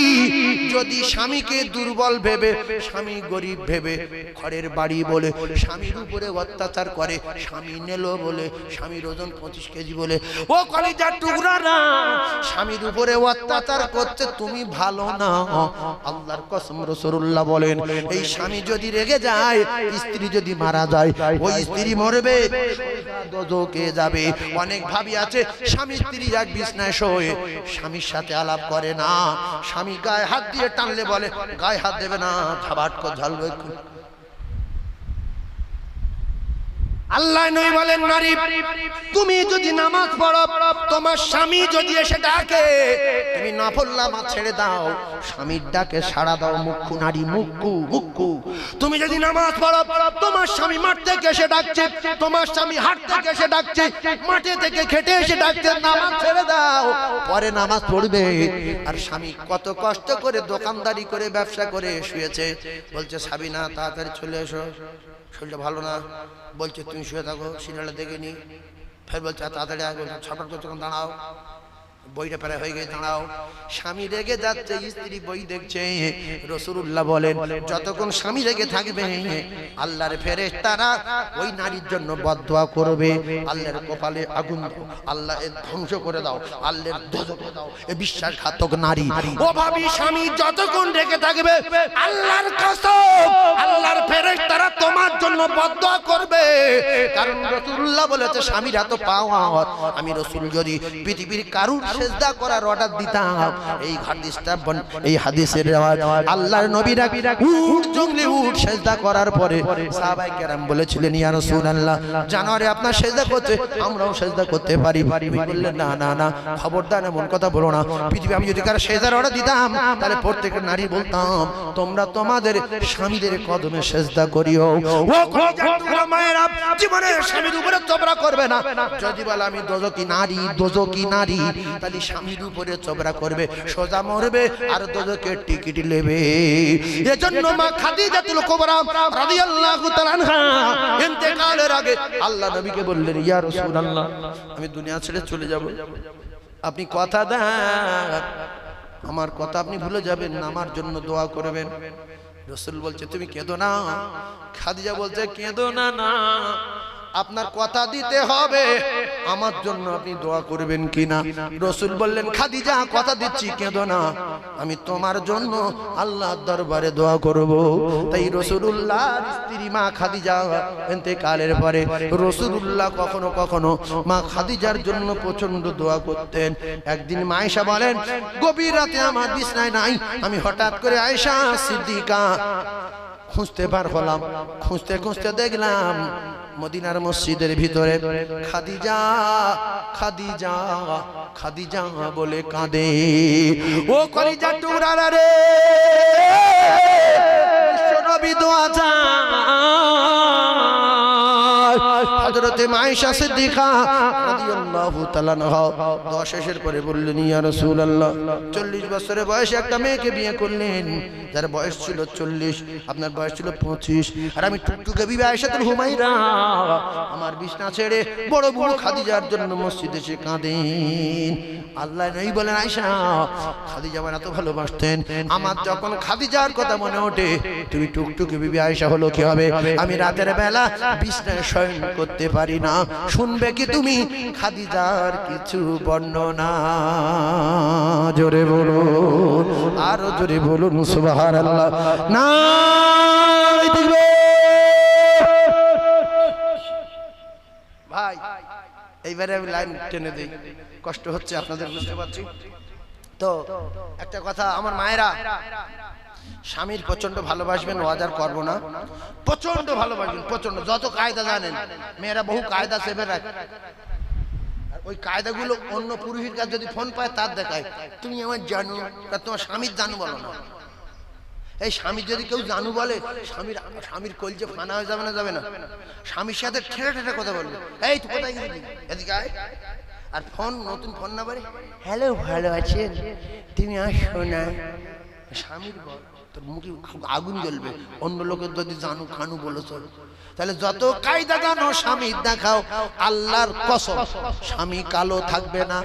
যদি স্বামীকে দুর্বল ভেবে, স্বামী গরিব ভেবে, ঘরের বাড়ি বলে স্বামীর উপরে অত্যাচার করে, স্বামী নিল বলে, স্বামীর ওজন 25 কেজি বলে, ও কলিজার টুকরা না, স্বামীর উপরে অত্যাচার করতে তুমি ভালো না। আল্লাহর কসম রাসূলুল্লাহ বলেন, এই স্বামী যদি রেগে যায়, স্ত্রী যদি মারা যায়, ওই স্ত্রী মরবে, দোজখে যাবে। অনেক ভাবি আছে স্বামী স্ত্রী এক বিছনায় শোয়ে, স্বামীর সাথে আলাপ করে না, স্বামী গায়ে হাত দিয়ে টানলে বলে গায়ে হাত দেবে না, ঝাবাট করে ঝালবে। আল্লাহ নবী বলেন, নারী তুমি যদি নামাজ পড়ো, তোমার স্বামী যদি এসে ডাকে, তুমি নফল নামাজ ছেড়ে দাও, স্বামীর ডাকে সাড়া দাও। মুক্কু নারী, মুক্কু মুক্কু। তুমি যদি নামাজ পড়ো, তোমার স্বামী মাঠ থেকে এসে ডাকছে, তোমার স্বামী হাট থেকে এসে ডাকছে, মাঠে থেকে খেটে এসে ডাকছে, নামাজ ছেড়ে দাও, পরে নামাজ পড়বে। আর স্বামী কত কষ্ট করে দোকানদারি করে ব্যবসা করে শুয়েছে, বলছে সাবিনা তাড়াতাড়ি চলে এসো, শরীরটা ভালো না, বলছে তুমি শুয়ে থাকো, সিরিয়ালটা দেখে নি, ফের বলছে তাড়াতাড়ি আসবে, ছটফট করছে, দাঁড়াও, বইটা প্রায় হয়ে গেছে, দাঁড়াও। স্বামী রেগে যাচ্ছে, স্ত্রী বই দেখছে। রাসূলুল্লাহ বলেন, যতক্ষণ স্বামী রেগে থাকবে, আল্লাহর ফেরেশতারা ওই নারীর জন্য বদদোয়া করবে, আল্লাহর কপালে আগুন দাও, আল্লাহ এর ধ্বংস করে দাও, আল্লাহর দোজখে দাও। এই বিশ্বাসঘাতক নারী, ও ভাবি, স্বামী যতক্ষণ রেগে থাকবে, আল্লাহর কসম, আল্লাহর ফেরেশতারা তোমার জন্য বদদোয়া করবে। কারণ রাসূলুল্লাহ বলেছে, স্বামীরা তো পাওয়ার। আমি রাসূল যদি পৃথিবীর কারুর সেজদা করার অর্ডার দিতাম, এই হাদিসটা, এই হাদিসের আল্লাহর নবীরা উট জঙ্গলে উট সেজদা করার পরে সাহাবায়ে কেরাম বলেছিলেন, ইয়া রাসূলুল্লাহ, জানোয়ারে আপনার সেজদা করতে, আমরাও সেজদা করতে পারি? বললেন, না না না, খবরদার এমন কথা বলো না। পৃথিবী আমি যদি কারো সেজদার অর্ডার দিতাম, তাহলে প্রত্যেকটা নারী বলতাম, তোমরা তোমাদের স্বামীদের কদমে সেজদা করিও। ও তোমরা মায়েরা জীবনে স্বামীর উপরে চবরা করবে না। যদি বলে আমি দোজখী নারী, দোজখী নারী, তাহলে স্বামীর উপরে চবরা করবে, সোজা মরবে আর দোজখের টিকিট নেবে। এজন্য মা খাদিজাতুল কুবরা রাদিয়াল্লাহু তাআলা আনহা ইন্তেকালের আগে আল্লাহ নবীকে বললেন, ইয়া রাসূলুল্লাহ, আমি দুনিয়া ছেড়ে চলে যাব, আপনি কথা দেন, আমার কথা আপনি ভুলে যাবেন না, আমার জন্য দোয়া করবেন। রাসূল বলছে, তুমি কেঁদো না। খাদিজা বলছে, কেঁদো না, না, আপনার কথা দিতে হবে, আমার জন্য আপনি দোয়া করবেন কিনা। রাসূল বললেন, খাদিজা কথা দিচ্ছি, কেঁদো না, আমি তোমার জন্য আল্লাহর দরবারে দোয়া করব। তাই রাসূলুল্লাহর স্ত্রী মা খাদিজা ইন্তেকালের পরে রাসূলুল্লাহ কখনো কখনো মা খাদিজার জন্য প্রচন্ড দোয়া করতেন। একদিন মা আয়েশা বলেন, গভীর রাতে আমার বিছানায় নাই, আমি হঠাৎ করে আয়েশা সিদ্দিকা খুঁজতে বার হলাম, খুঁজতে খুঁজতে দেখলাম মদিনার মসজিদের ভিতরে খাদিজা খাদিজা খাদিজা বলে কাঁদে। ও কলিজার টুকরা রে, বিশ্বনবী দোয়া হযরতে আয়েশা সিদ্দিকা রাদিয়াল্লাহু তাআলা আনহা দোয়া শেষের পরে বললেন, ইয়া রাসূলুল্লাহ, 40 বছরের বয়সে একটা মেয়েকে বিয়ে করলেন, যার বয়স ছিল 40, আপনার বয়স ছিল 25, আর আমি টুকটুকে বিবি আয়েশাতুল হুমায়রা আমার বিছনা ছেড়ে বড় বড় খাদিজার জন্য মসজিদে এসে কাঁদেন। আল্লাহ নবী বলেন, আয়েশা, খাদিজা আমার এত ভালোবাসতেন, আমার যখন খাদিজার কথা মনে ওঠে, তুমি টুকটুকে বিবি আয়েশা হলো কি হবে? আমি রাতের বেলা বিছনায় শয়ন করতে পারি না, শুনবে কি তুমি খাদিজার কিছু বর্ণনা? জোরে বলুন, আরো জোরে বলুন সুবহানাল্লাহ। না ভাই, এইবারে আমি লাইন টেনে দিই, কষ্ট হচ্ছে আপনাদের, বুঝতে পারছি তো। একটা কথা, আমার মায়েরা স্বামীর প্রচন্ড ভালোবাসবেন, ওয়াদার করবো না, প্রচন্ড ভালোবাসবেন, প্রচন্ড, যত কায়দা জানেন, মেয়েরা বহু কায়দা সেভে রাখে, আর ওই কায়দাগুলো অন্য পুরুষের কাছে যদি ফোন পায় তার দেখায়, তুমি আমার জানো, তোমার স্বামীর জানো বলো না। এই স্বামীর যদি কেউ জানু বলে, স্বামীর কলজে ফানা হয়ে যাবে না, যাবে না, স্বামীর সাথে ঠেলে ঠেলে কথা বলবে, এই তুই কোথায় গেছিস, এদিকে আয়। আর ফোন, নতুন ফোন না পারে, হ্যালো ভালো আছেন, তুমি আসো না, স্বামীর বল, তোর মুখে আগুন জ্বলবে, অন্য লোকের যদি জানু খানু বলেছ। তাহলে যত কায়দা জানো স্বামী দেখাও, আল্লাহর কসম স্বামী কালো থাকবে না,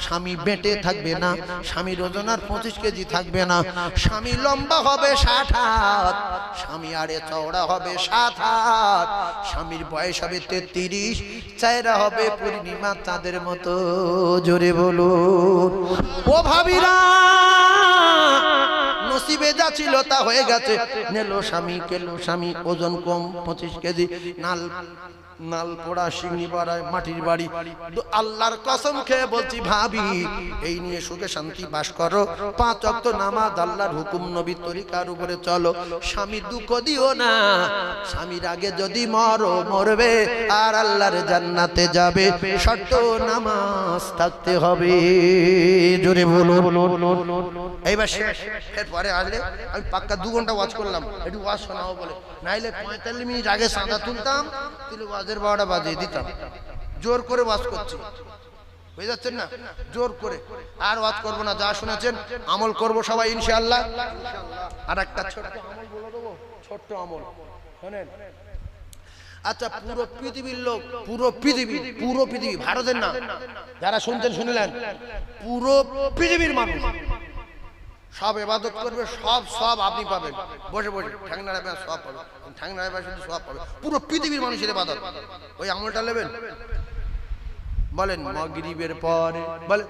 স্বামী বেঁটে থাকবে না, স্বামীর ওজন আর 25 কেজি থাকবে না, স্বামী লম্বা হবে 60 হাত, স্বামী আড়ে চওড়া হবে 7 হাত, স্বামীর বয়স হবে 33, চেহারা হবে পূর্ণিমা চাঁদের মতো। জোরে বলুন ও ভাবিরা, নসিবে যা ছিল তা হয়ে গেছে, নেলো স্বামী কেলো স্বামী, ওজন কম 25 কেজি, নাল পোড়া শিঙি পাড়ায় মাটির বাড়ি। আল্লাহর কসম খেয়ে বলছি ভাবি, এই নিয়ে সুখে শান্তি বাস করো, 5 ওয়াক্ত নামাজ, আল্লাহর হুকুম নবীর তরিকার উপরে চলো, স্বামী দুঃখ দিও না। স্বামীর আগে যদি মরবে আর আল্লাহর জান্নাতে যাবে, শর্ত নামাজ থাকতে হবে। জোরে বলো। এইবার শেষ, এরপরে আসলে আমি পাক্কা 2 ঘন্টা ওয়াজ করলাম, একটু ওয়াজ শোনাও বলে, নাইলে 45 মিনিট আগে সাদা তুলতাম, তাহলে ওয়াজের 12টা বাজিয়ে দিতাম। জোর করে ওয়াজ করছি, বুঝে যাচ্ছেন না? জোর করে আর ওয়াজ করবো না, যা শুনেছেন আমল করবো সবাই ইনশাআল্লাহ। আর একটা ছোট্ট আমল বলে দেবো, ছোট্ট আমল শোনেন। আচ্ছা, পুরো পৃথিবীর লোক, পুরো পৃথিবী, ভারতের না, যারা শুনছেন শুনলেন, পুরো পৃথিবীর মানুষ সব ইবাদত করবে, সব আপনি পাবেন, বসে বসে ঠ্যাং নাড়াবেন, সব পাবেন, ঠ্যাং নাড়াবেন শুধু সব পাবেন, পুরো পৃথিবীর মানুষের ইবাদত। ওই আমলটা নেবেন, বলেন মাগরিবের পরে, বলেন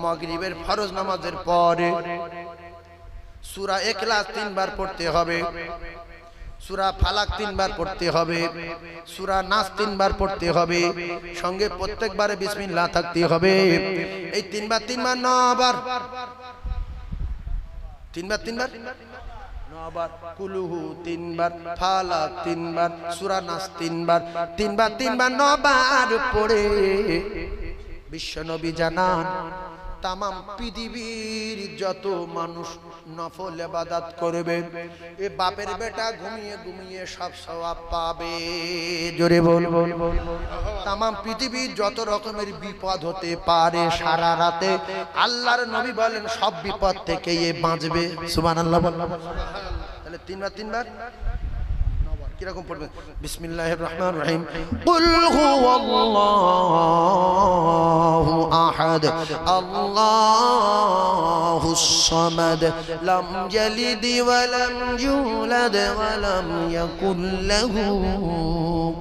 মাগরিবের ফরজ নামাজের পরে সূরা ইখলাস 3 বার পড়তে হবে, সূরা ফালাক 3 বার পড়তে হবে, সূরা নাস 3 বার পড়তে হবে, সঙ্গে প্রত্যেকবারে বিসমিল্লাহ থাকতে হবে। এই 3 বার 9 বার 9 বার, কুলুহু 3 বার, ফালাক 3 বার, সূরা নাস 3 বার, 9 বার পড়ে বিশ্বনবী জানান তামাম পৃথিবীর যত মানুষ নফল ইবাদত করবে, এ বাপের বেটা ঘুমিয়ে সব সওয়াব পাবে। জোরে বল। তামাম পৃথিবীর যত রকমের বিপদ হতে পারে সারা রাতে, আল্লাহর নবী বলেন সব বিপদ থেকে এ বাঁচবে। সুবহানাল্লাহ। তাহলে 3 বার কিরকম পড়বেন? বিসমিল্লাহির রহমানির রহিম, কুল হুয়াল্লাহু আহাদ, আল্লাহুস সামাদ, লাম ইয়ালিদ ওয়া লাম ইউলাদ ওয়া লাম ইয়াকুল লাহু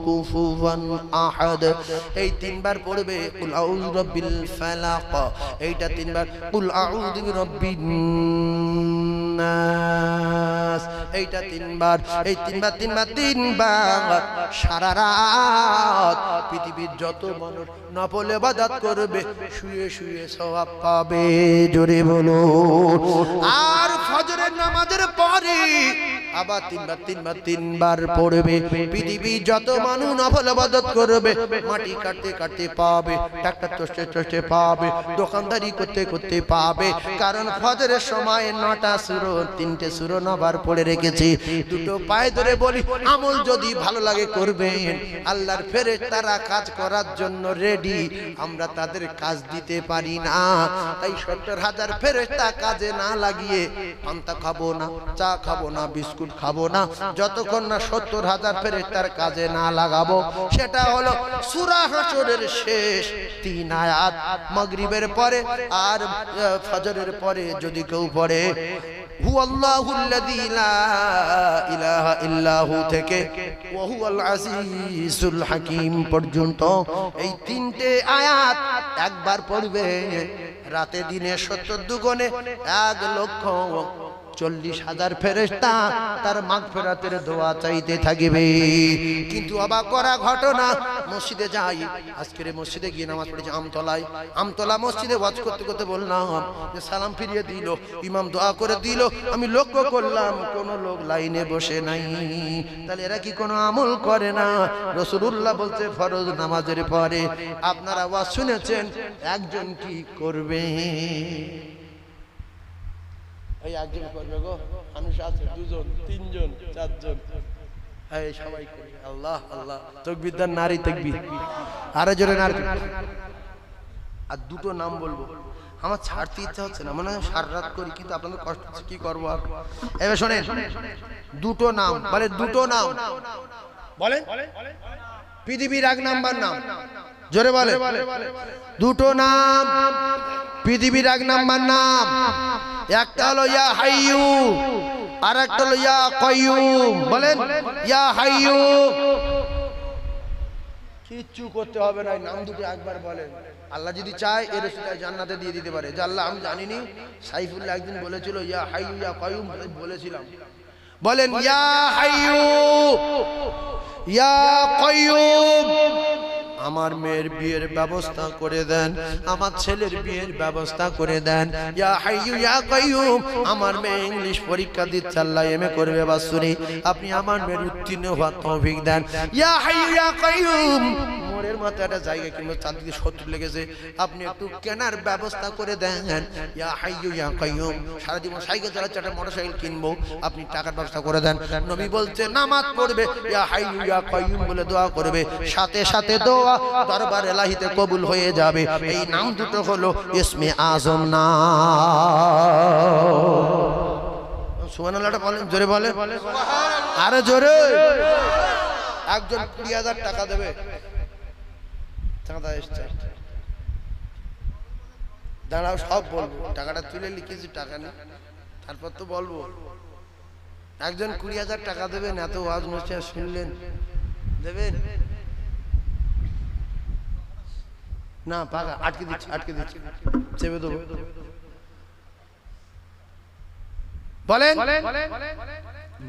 কুফুয়ান আহাদ। এই 3 বার পড়বে। কুল আউযু বিরাব্বিল ফালাক, এইটা 3 বার। কুল আউযু বিরাব্বিন নাস, এইটা 3 বার। এই 3 বার সারা রাত পৃথিবীর যত মানুষ নফল ইবাদত করবে শুয়ে সওয়াব পাবে। জোরে বলো। আর ফজরের নামাজের পরে আবার 3 বার পড়বে। পৃথিবীর যত মানুষ নফল ইবাদত করবে, মাটি কাটতে পাবে, ট্রাক্টর চষতে পাবে, দোকানদারি করতে পাবে, কারণ ফজরের সময় 9টা সূরা, 3টে সূরা 9 বার পড়ে রেখেছি। দুটো পায়ে ধরে বলি, আমল যদি ভালো লাগে করবেন, আল্লাহর ফেরেশতারা কাজ করার জন্য রেডি, আমরা তাদের কাজ দিতে পারি না। তাই 70,000 ফেরেশতা কাজে না লাগিয়ে পান্তা খাবো না, চা খাবো না, বিস্কুট খাবো না, যতক্ষণ না 70,000 ফেরেশতার কাজে না লাগাবো। সেটা হলো সূরা হাশরের শেষ 3 আয়াত, মাগরিবের পরে আর ফজরের পরে যদি কেউ পড়ে হুয়াল্লাহুল্লাযী লা ইলাহা ইল্লাহু থেকে ওয়া হুয়াল আজিজুল হাকীম পর্যন্ত এই 3টে আয়াত একবার পড়বে, রাতে দিনে 70 দুগুণে 1,40,000 ফেরেশতা তার মাগফিরাতের দোয়া চাইতে থাকবে। কিন্তু অবাক করা ঘটনা, মসজিদে যাই, আজকের মসজিদে গিয়ে নামাজ পড়েছি আমতলা মসজিদে ওয়াজ করতে বললাম যে সালাম ফিরিয়ে দিল, ইমাম দোয়া করে দিল, আমি লক্ষ্য করলাম কোন লোক লাইনে বসে নাই। তাহলে এরা কি কোনো আমল করে না? রাসূলুল্লাহ বলতে ফরজ নামাজের পরে আপনারা ওয়াজ শুনেছেন, একজন কি করবে? এই একজন করবে গো, মানুষ আছে 2 জন 3 জন 4 জন, এই সবাই করবে। আল্লাহ আল্লাহ, তাকবীর দেন, নারী তাকবীর, আরে জোরে নারী। আর দুটো নাম বলবো, আমার ছাড়তে ইচ্ছা হচ্ছে না, মনে হয় সারা রাত করি, কিন্তু আপনাদের কষ্ট হচ্ছে, কি করবো আর। এবার শোনেন, দুটো নাম বলে, দুটো নাম বলেন, পৃথিবীর 1 নাম্বার নাম, জোরে বলে, দুটো নাম পৃথিবীর 1 নাম্বার নাম। একটা হলো ইয়া হাইয়ু, আর একটা হলো ইয়া কাইয়ুম। বলেন ইয়া হাইয়ু। কিচ্ছু করতে হবে না, নাম দুটো একবার বলেন। আল্লাহ যদি চায় এর রাসূল জান্নাতে দিয়ে দিতে পারে। যে আল্লাহ আমি জানিনি, সাইফুল্লাহ একদিন বলেছিল ইয়া হাইয়ু ইয়া কাইয়ুম, বলেছিলাম। বলেন ইয়া হাইয়ু ইয়া কাইয়ুম, আমার মেয়ের বিয়ের ব্যবস্থা করে দেন, আমার ছেলের বিয়ের ব্যবস্থা করে দেন। ইয়া হাইয়ু ইয়া কাইয়ুম, আমার মেয়ে ইংলিশ পরীক্ষা দিচ্ছে, আল্লাহ এমএ করবে বাসুরি, আপনি আমার মেয়ের উত্তীর্ণ হওয়ার তৌফিক দেন। ইয়া হাইয়ু ইয়া কাইয়ুম, মোড়ের মাথায় একটা জায়গা কিংবা চারদিকে শত্রু লেগেছে, আপনি একটু কেনার ব্যবস্থা করে দেন। ইয়া হাইয়ু ইয়া কাইয়ুম, সারা জীবন সাইকেল চালাচ্ছে, একটা মোটরসাইকেল কিনবো, আপনি টাকার ব্যবস্থা করে দেন। নবী বলছে নামাজ পড়বে, ইয়া হাইয়ু ইয়া কাইয়ুম বলে দোয়া করবে, সাথে সাথে দোয়া দরবার এলাহিতে কবুল হয়ে যাবে। এই নাম দুটো হলো ইসমে আজম নাম। সুবহানাল্লাহটা বলেন, জোরে বলেন, আরে জোরে। একজন 20,000 টাকা দেবে, চাঁদা এসছে, দাঁড়াও সব বলবো, টাকাটা তুলে লিখেছি, টাকা নেই, তারপর তো বলবো। একজন 20,000 টাকা দেবেন, এত ওয়াজ নসিহত শুনলেন, দেবেন না? পাকা আটকে দিচ্ছি, আটকে দিচ্ছি, চেপে দেবো। বলেন,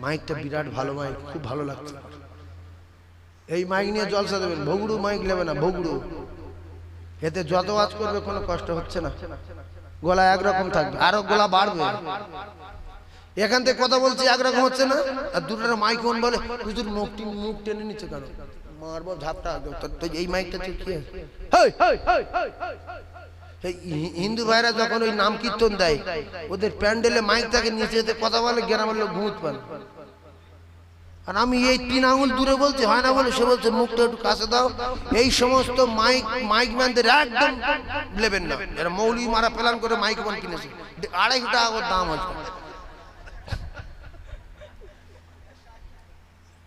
মাইকটা বিরাট ভালো মাইক, খুব ভালো লাগছে। এই মাইক নিয়ে জলসা দেবেন, ভগুড়ু মাইক নেবে না, ভগুড়ু। এতে যত ওয়াজ করবে কোনো কষ্ট হচ্ছে না, গলা একরকম থাকবে, আরো গলা বাড়বে। এখান থেকে কথা বলছি একরকম হচ্ছে না, আর দুটো মাইক অন বলে হুজুর মুখ টেনে নিচ্ছে কেন, মারবো ঝাপটা। এই মাইকটা তুই কি হিন্দু ভাইরা যখন ওই নাম কীর্তন দেয়, ওদের প্যান্ডেলে মাইক থাকে, নিচে কথা বলে, গ্রামের লোক ঘুমুত পান। আর আমি এই 3 আঙুল দূরে বলছি, হয় না বলে, সে বলছে মুখটা একটু কাছে দাও। এই সমস্ত মাইক ম্যানদের একদম নেবেন না, এরা মৌলি মারা প্ল্যান করে মাইক ম্যান কিনেছে, 250 টাকা করে দাম আছে,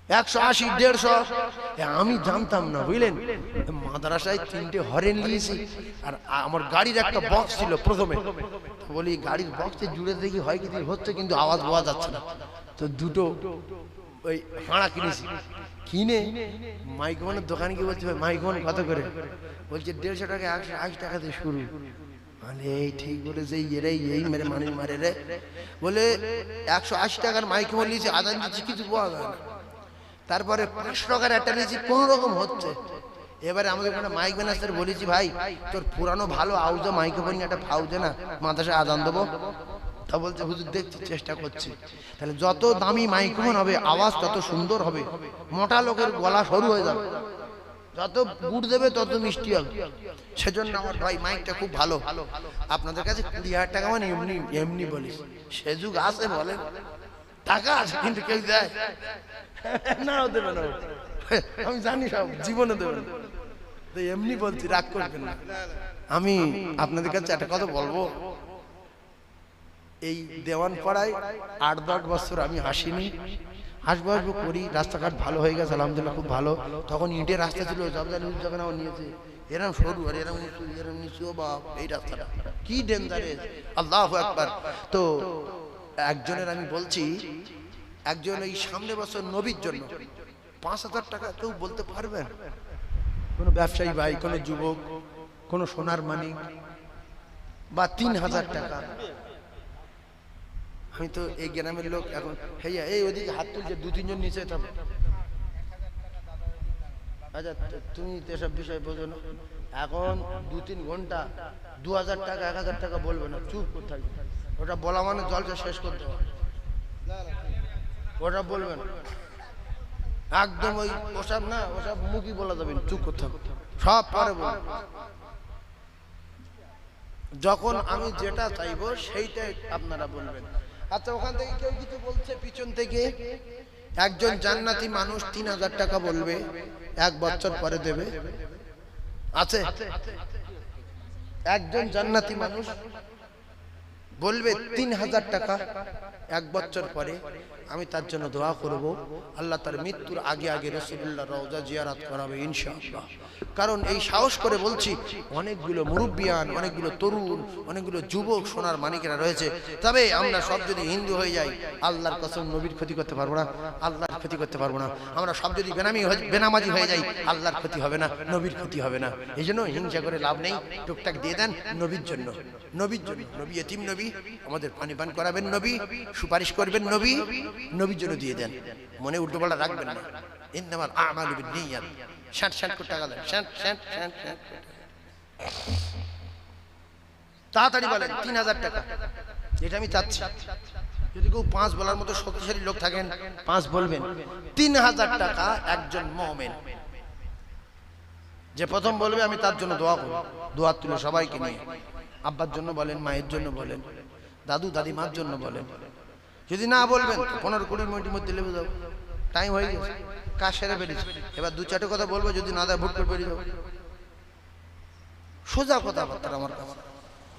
180, 150। আমি জানতাম না, বুঝলেন, মাদ্রাসায় 3টে হরেন নিয়েছি, আর আমার গাড়ির একটা বক্স ছিল প্রথমে, বলি গাড়ির বক্সে জুড়ে দেখি হয় কিছু হচ্ছে, কিন্তু আওয়াজ পাওয়া যাচ্ছে না, তো দুটো ওই হাঁড়া কিনেছি। কিনে মাইক্রোফোনের দোকানে গিয়ে বলছে মাইক্রোফোন কত করে, বলছে 150 টাকা, 180 টাকা দিয়ে শুরু। মানে এই ঠিক বলেছে, এরাই এই মেরে মারে রে, বলে 180 টাকার মাইক্রোফোন নিয়েছি, আদান দিচ্ছি, কিছু পাওয়া যায় না। তারপরে 500 টাকার একটা নিয়েছি, কোন রকম হচ্ছে। এবারে আমাদের এখানে মাইক ম্যানেজার বলেছি, ভাই তোর পুরানো ভালো আউজে মাইক্রোফোন নিয়ে একটা ফাউজে না, মাদ্রাসায় আদান দেবো। তা বলছে হুজুর দেখছি, চেষ্টা করছি। তাহলে যত দামি মাইক্রোফোন হবে আওয়াজ তত সুন্দর হবে, মোটা লোকের গলা সরু হয়ে যাবে, যত গুড় দেবে তত মিষ্টি হবে। সেজন্য আমার ভাই মাইকটা খুব ভালো। আপনাদের কাছে 20,000 টাকা মানে এমনি এমনি বলিস, সে যুগ আছে, বলে টাকা আছে কিন্তু কেউ দেয় না, দেবে না, আমি জানি সব, জীবনে দেবে না, তো এমনি বলছি, রাগ করবেন না। আমি আপনাদের কাছে একটা কথা বলবো, এই দেওয়ান পাড়ায় 8-10 বছর আমি আসিনি, আসবো করি, রাস্তাঘাট ভালো হয়ে গেছে আলহামদুলিল্লাহ, খুব ভালো। তখন ইটের রাস্তা ছিল, যখন আমার নিয়েছে এরম সরু আর এরম নিচু, ও বাপ, এই রাস্তাটা কি ডেঞ্জারেস, আল্লাহু আকবার। তো একজনের আমি বলছি, একজন এই সামনে বছর নবীর জন্য 5,000 টাকা কেউ বলতে পারবেন? কোনো ব্যবসায়ী ভাই, কোনো যুবক, কোনো সোনার মানিক, বা 3,000 টাকা। আমি তো এই গ্রামের লোক, এখন হেয়া এই ওদিকে হাত তুলছে, 2-3 জন নিচে থাকবে। আচ্ছা তুমি এসব বিষয় বোঝো না, এখন 2-3 ঘন্টা 2,000 টাকা 1,000 টাকা বলবে না, চুপ করে থাকবে। ওটা বলা মানে জলটা শেষ করতে হবে, ওটা বলবেন একদম, ওই ওসব না, ওসব মুখই বলা যাবে, চুপ করতে হবে, সব পরে বলবেন। যখন আমি যেটা চাইবো সেইটাই আপনারা বলবেন। আচ্ছা ওখান থেকে কেউ কিছু বলছে পিছন থেকে, একজন জান্নাতি মানুষ 3,000 টাকা বলবে, 1 বছর পরে দেবে, আছে? একজন জান্নাতি মানুষ বলবে ৩০০০ টাকা, ১ বছর পরে আমি তার জন্য দোয়া করব, আল্লাহ তার মৃত্যুর আগে আগে রাসূলুল্লাহ রওজা জিয়ারত করাবে ইনশাআল্লাহ। কারণ এই সাহস করে বলছি, অনেকগুলো মুরব্বিয়ান, অনেকগুলো তরুণ, অনেকগুলো যুবক সোনার মানিকেরা রয়েছে। তবে আমরা সব যদি হিন্দু হয়ে যাই, আল্লাহর কসম নবীর ক্ষতি করতে পারবো না, আল্লাহর ক্ষতি করতে পারবো না। আমরা সব যদি বেনামাজি হয়ে যাই, আল্লাহর ক্ষতি হবে না, নবীর ক্ষতি হবে না। এই জন্য হিংসা করে লাভ নেই, টুকটাক দিয়ে দেন নবীর জন্য, নবীর জন্য। নবী এতিম নবী, আমাদের পানি পান করাবেন নবী, সুপারিশ করবেন নবী, নবীর জন্য দিয়ে দেন। মনে উল্টোপাল্টা রাখবেন না। ইন্নামাল আমালু বিন্নিয়াত। 60 কোটি টাকা দেন, 60 তাড়াতাড়ি বলেন ৩০০০ টাকা। এটা আমি চাচ্ছি। যদি কেউ 5 বলার মতো শক্তিশালী লোক থাকেন 5 বলবেন। ৩০০০ টাকা একজন মুমিন যে প্রথম বলবে আমি তার জন্য দোয়া করব। দোয়া তুলে সবাইকে নিয়ে, আব্বার জন্য বলেন, মায়ের জন্য বলেন, দাদু দাদিমার জন্য বলেন। যদি না বলবেন 15-20 মিনিটের মধ্যে লেবে যাও, টাইম হয়ে গেছে, কাজ সেরে ফেলেছি। এবার 2-4টে কথা বলবো, যদি না দেয় ভুট করে বেরিয়ে যাবো। সোজা কথাবার্তা আমার কাছে,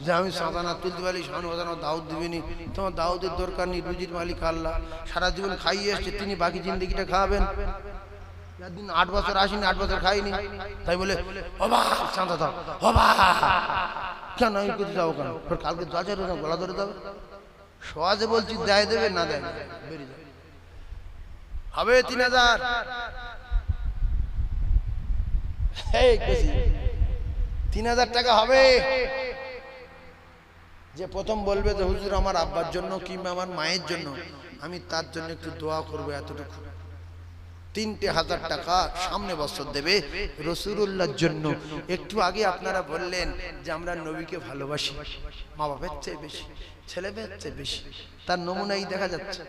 যে আমি সাদানা তুলতে পারি, শান বাজানো দাউদ দিবিনি, তোমার দাউদের দরকার নেই, রুজির মালিক আল্লাহ, সারা জীবন খাইয়ে এসছে তিনি, বাকি জিন্দগিটা খাওয়াবেন। একদিন 8 বছর আসেনি, 8 বছর খাইনি, তাই বলে অবাক চাঁদা দাও, অবাক কেন আমি করতে যাবো কেন, কালকে 10 গলা ধরে যাবে। সহজে বলছি, দেয় দেবে না দেয় বেরিয়ে যাবে। হবে ৩০০০, ৩০০০ টাকা হবে। যে প্রথম বলবে যে হুজুর আমার আব্বার জন্য কিংবা আমার মায়ের জন্য আমি তার জন্য একটু দোয়া করবো, এতটুকু ৩০০০ টাকা সামনে বছর দেবে রাসূলুল্লাহর জন্য। একটু আগে আপনারা বললেন যে আমরা নবীকে ভালোবাসি, মা বাবার চেয়ে বেশি, ছেলে মেয়ের চেয়ে বেশি। তার নমুনাই দেখা যাচ্ছে।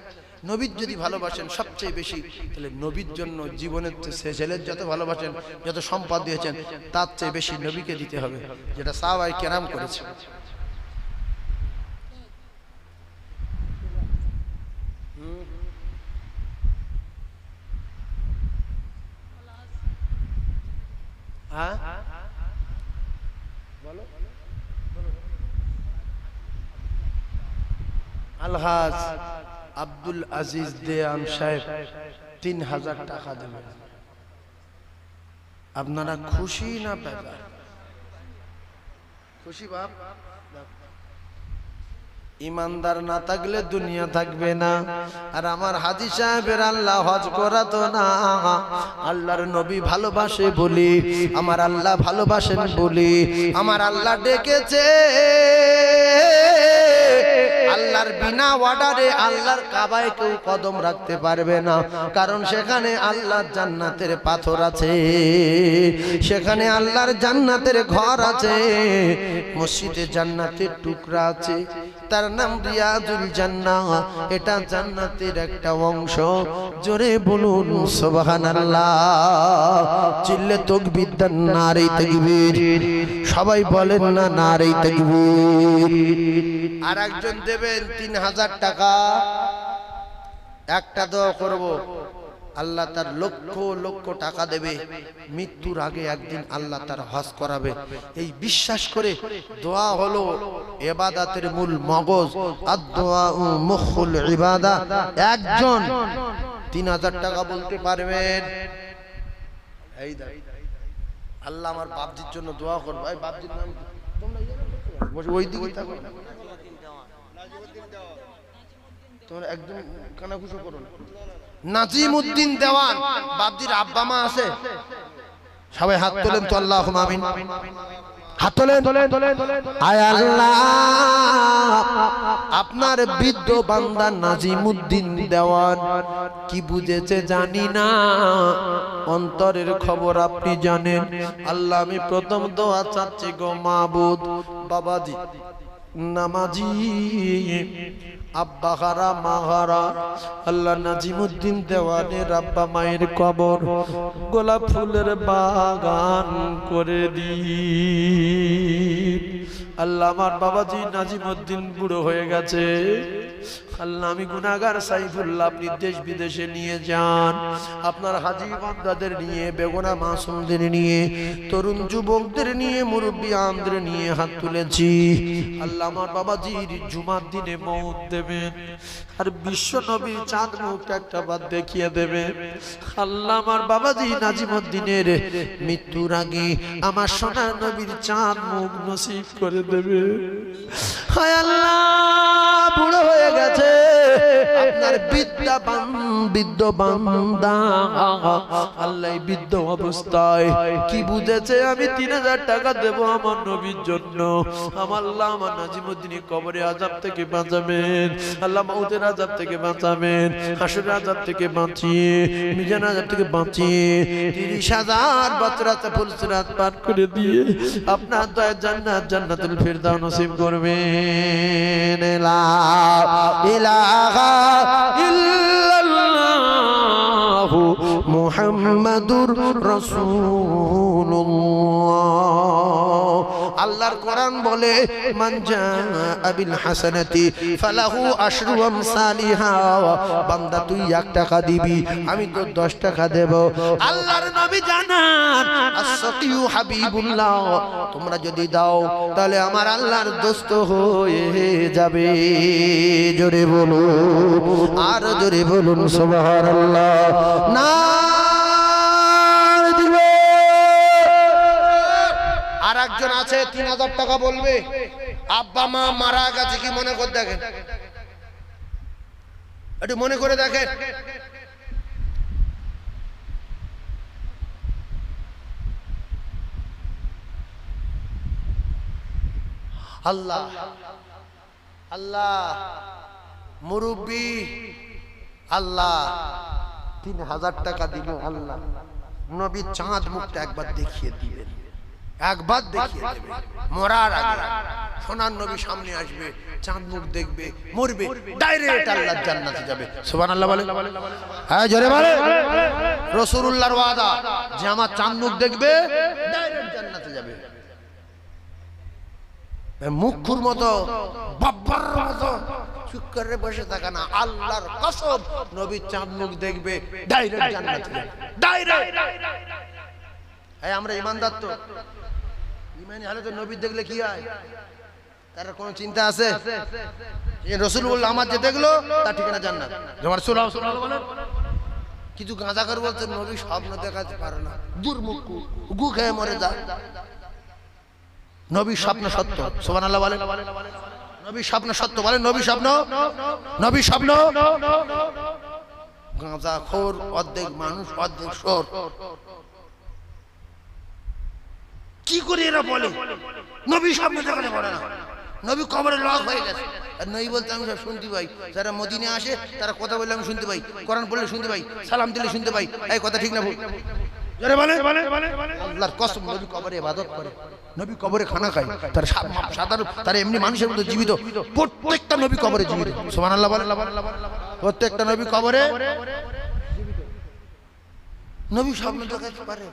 নবীর যদি ভালোবাসেন সবচেয়ে বেশি, তাহলে নবীর জন্য জীবনের ছেলের যত ভালোবাসেন, যত সম্পদ দিয়েছেন, তার চেয়ে বেশি নবীকে দিতে হবে, যেটা সাহাবায়ে কেরাম করেছে। হ্যাঁ বলো। আলহাজ আব্দুল আজিজ দেয়ান সাহেব ৩০০০ টাকা দেবেন। আপনারা খুশি না বেজার? খুশি বাপ? ইমানদার না থাকলে দুনিয়া থাকবে না। আর আমার হাজী সাহেবের আল্লাহ হজ করাতো না, আল্লাহর নবী ভালোবাসে বলি, আমার আল্লাহ ভালোবাসেন বলি আমার আল্লাহ ডেকেছে। আল্লাহর বিনা অর্ডারে আল্লাহর কাবায় কেউ কদম রাখতে পারবে না, কারণ সেখানে আল্লাহর জান্নাতের পাথর আছে, সেখানে আল্লাহর জান্নাতের ঘর আছে, মসজিদে জান্নাতের টুকরা আছে, তার নাম রিয়াজুল জান্নাহ। এটা জান্নাতের একটা অংশ। জোরে বলুন সুবহানাল্লাহ, চিল্লে তাকবীর দেন, নারে তাকবীর। সবাই বলেন না নারে তাকবীর। আর একজন দেবেন ৩০০০ টাকা। একটা দোয়া করব, আল্লাহ তার লক্ষ লক্ষ টাকা দেবে, মৃত্যুর আগে একদিন আল্লাহ তার হজ করাবে। এই বিশ্বাস করে দোয়া হলো ইবাদতের মূল মগজ, আদ-দুআ মুখুল ইবাদা। একজন ৩০০০ টাকা বলতে পারবেন? এই দেখ, আল্লাহ আমার বাপজির জন্য দোয়া করবো। এই বাপজির নাম কি? তোমরা ওই দিকে থাকো, তোমরা একদম কানাঘুষো করো না। নাজিমউদ্দিন দেওয়ান, বাপজির আব্বা মা আছে? সবাই হাত তোলেন তো, আল্লাহুম্মা আমিন। হাত তোলেন। আয় আল্লাহ, আপনার বৃদ্ধ বান্দা নাজিমউদ্দিন দেওয়ান কি বুঝেছে জানি না, অন্তরের খবর আপনি জানেন। আল্লাহ আমি প্রথম দোয়া চাচ্ছি গো মাবুদ, বাবাজি নামাজি, আব্বা হারা মা হারা, আল্লাহ নাজিমউদ্দিন দেওয়ানের আব্বা মায়ের কবর গোলাপ ফুলের বাগান করে দিন। আল্লাহ আমার বাবাজি নাজিমউদ্দিন বুড়ো হয়ে গেছে, আল্লাহ আমি গুনাহগার সাইফুল্লাহ আপনি দেশ বিদেশে নিয়ে যান, আপনার হাজী বান্দাদের নিয়ে, বেগুনা মাসুমদের নিয়ে, তরুণ যুবকদের নিয়ে, মুরব্বী আমদের নিয়ে হাত তুলেছি। আল্লাহ আমার বাবাজির জুমার দিনে মওত দেবেন, আর বিশ্ব নবীর চাঁদ মুখ একটা বার দেখিয়ে দেবেন। আল্লাহ আমার বাবাজি নাজিমউদ্দিনের মৃত্যুর আগে আমার সোনার নবীর চাঁদ মুখ নসিব করে দেবে। হায় আল্লাহ, বুড়ো হয়ে গেছে আপনার বৃদ্ধ বান্দা, আল্লাহ এই বৃদ্ধ অবস্থায় কি বুঝেছে আমি 3000 টাকা দেব আমার নবীর জন্য। আমার আল্লাহ আমার নাজিমউদ্দিনের কবরে আযাব থেকে বাঁচাবেন, আল্লাহ মউতের আযাব থেকে বাঁচাবেন, হাসরের আযাব থেকে বাঁচিয়ে, মিজান আযাব থেকে বাঁচিয়ে 30,000 বছরাতে ফুলসিরাত পার করে দিয়ে আপনার দয়া জান্নাতুল ফিরদাউস নসিব করবেন। লা ইলাহা ইল্লাল্লাহু মুহাম্মাদুর রাসূলুল্লাহ। আল্লাহর কোরআন বলে মান জাআ বিল হাসানাতি ফালাহু আশরু আমসালিহা, বান্দা তুই 1 টাকা দিবি আমি তোর 10 টাকা দেব। আল্লাহর নবী জানান as-সাকিউ হাবিবুল্লাহ, তোমরা যদি দাও তাহলে আমার আল্লাহর দোস্ত হয়ে যাবে। জোরে বলুন, আর জোরে বলুন সুবহানাল্লাহ। না আর একজন আছে 3000 টাকা বলবে, আব্বা মা মারা গেছে কি মনে করে দেখেন, একটু মনে করে দেখেন। আল্লাহ আল্লাহ মুরব্বি আল্লাহ 3000 টাকা দিল, আল্লাহ নবীর চাঁদ মুখটা একবার দেখিয়ে দিবেন, একবার দেখিয়ে দেবেন। মরার আগে সোনার নবী সামনে আসবে, চাঁদ মুখ দেখবে, মরবে, ডাইরেক্ট আল্লাহর জান্নাতে যাবে। সুবহানাল্লাহ বলে, হ্যাঁ জোরে বলে। রাসূলুল্লাহর ওয়াদা যে আমার চাঁদ মুখ দেখবে ডাইরেক্ট জান্নাতে যাবে। মুখুর মতো বাবার মতো চুপ করে বসে থাকা না, আল্লাহর কসম নবীর চাঁদ মুখ দেখবে ডাইরেক্ট জান্নাতে যাবে, ডাইরেক্ট। এই আমরা ইমানদার তো, ইমানি হলে তো নবী দেখলে কি হয়, তার কোনো চিন্তা আছে? এই রাসূলুল্লাহ আমার যে দেখলো তার ঠিকানা জান্নাত। তোমার সুবহানাল্লাহ বলেন। কিছু গাঁজা করে বলতে নবী স্বপ্ন দেখাতে পারে না, দুর্মুখ গু খেয়ে মরে যায়। নবীর স্বপ্ন সত্য, সুবহানাল্লাহ বলেন। নবীর স্বপ্ন সত্য বলেন, নবীর স্বপ্ন, নবীর স্বপ্ন। গাঁজাখোর অর্ধেক মানুষ অর্ধেক চোর, কি করে এরা বলে নবী স্বপ্ন দেখাতে পারে না, নবী কবরে লক হয়ে গেছে। আর নবী বলতে আমি সব শুনতে পাই, যারা মদিনে আসে তারা কথা বললে আমি শুনতে পাই, কোরআন পড়লে শুনতে পাই, সালাম দিলে শুনতে পাই। এই কথা ঠিক না ভুল? জোরে বলে। আল্লাহর কসম নবী কবরে ইবাদত করে, নবী কবরে খানা খায়, তার সাধারণ তার এমনি মানুষের মতো জীবিত, প্রত্যেকটা নবী কবরে জীবিত। সুবহানাল্লাহ বলে, প্রত্যেকটা নবী কবরে জীবিত। নবী স্বপ্ন দেখাতে পারে।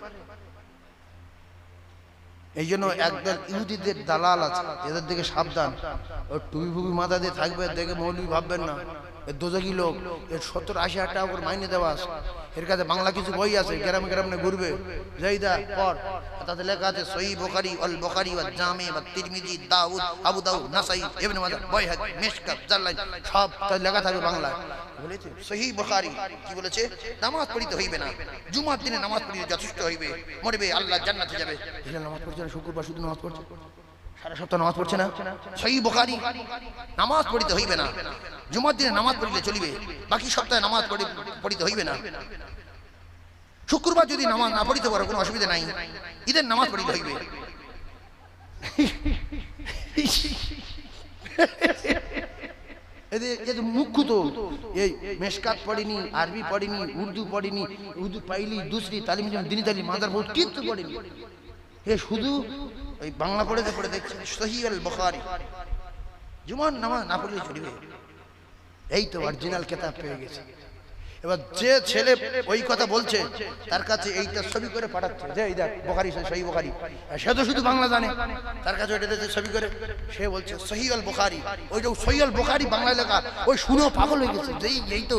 এই জন্য একদল ইহুদিদের দালাল আছে, এদের দিকে সাবধান। ওর টুপি ফুপি মাথা দিয়ে থাকবে, দেখে মৌলবি ভাববেন না, এর দোজাকি লোক, এর 70-80 হাজার টাকা করে মাইনে দেওয়া আছে। এর কাছে বাংলা কিছু বই আছে, গ্রামে গ্রামে ঘুরবে, যাইদা পর তাতে লেখা আছে সহিহ বুখারী, আল বুখারী ওয়া জামি ওয়া তিরমিজি, দাউদ, আবু দাউদ, নাসাই, ইবনে মাজাহ, বাইহাকী, মিশকাত, জালাইল, সব তাই লেখা থাকবে বাংলায়। বলেছে সহিহ বুখারী কি বলেছে? নামাজ পড়িতে হইবে না, জুমার দিনে নামাজ পড়িতে যথেষ্ট হইবে, মরবে আল্লাহ জান্নাতে যাবে। এটা নামাজ পড়ছে না, শুক্রবার শুধু নামাজ পড়ছে, সারা সপ্তাহ নামাজ পড়ছে না। সহিহ বুখারী নামাজ পড়িতে হইবে না, জুমার দিনে নামাজ পড়িলে চলিবে, বাকি সপ্তাহে নামাজ পড়িতে হইবে না। শুক্রবার যদি নামাজ না পড়িতে পারো কোনো অসুবিধা নাই, ঈদের নামাজ পড়িতে হইবে। মুখ্য তো এই মেশকাত পড়িনি, আরবি পড়িনি, উর্দু পড়িনি, উর্দু পাইলি দুসরি তালিম দিনী তালিম মাদার বহুত কিচ্ছু পড়িনি, এ শুধু ওই বাংলা পড়েতে পড়ে দেখছে সহিহ আল বুখারী, জুমার নামাজ না পড়লে চলবে। এই তো অরিজিনাল কিতাব পেয়ে গেছে। এবার যে ছেলে ওই কথা বলছে তার কাছে এইটা ছবি করে পাঠাচ্ছে, যে এই দেখ বুখারী, সহিহ বুখারী। সে তো শুধু বাংলা জানে, তার কাছে ওইটা দিয়েছে ছবি করে, সে বলছে সহিহ আল বুখারী, ওইটা সহিহ আল বুখারী বাংলা লেখা, ওই শুনেও পাগল হয়ে গেছে যে এই তো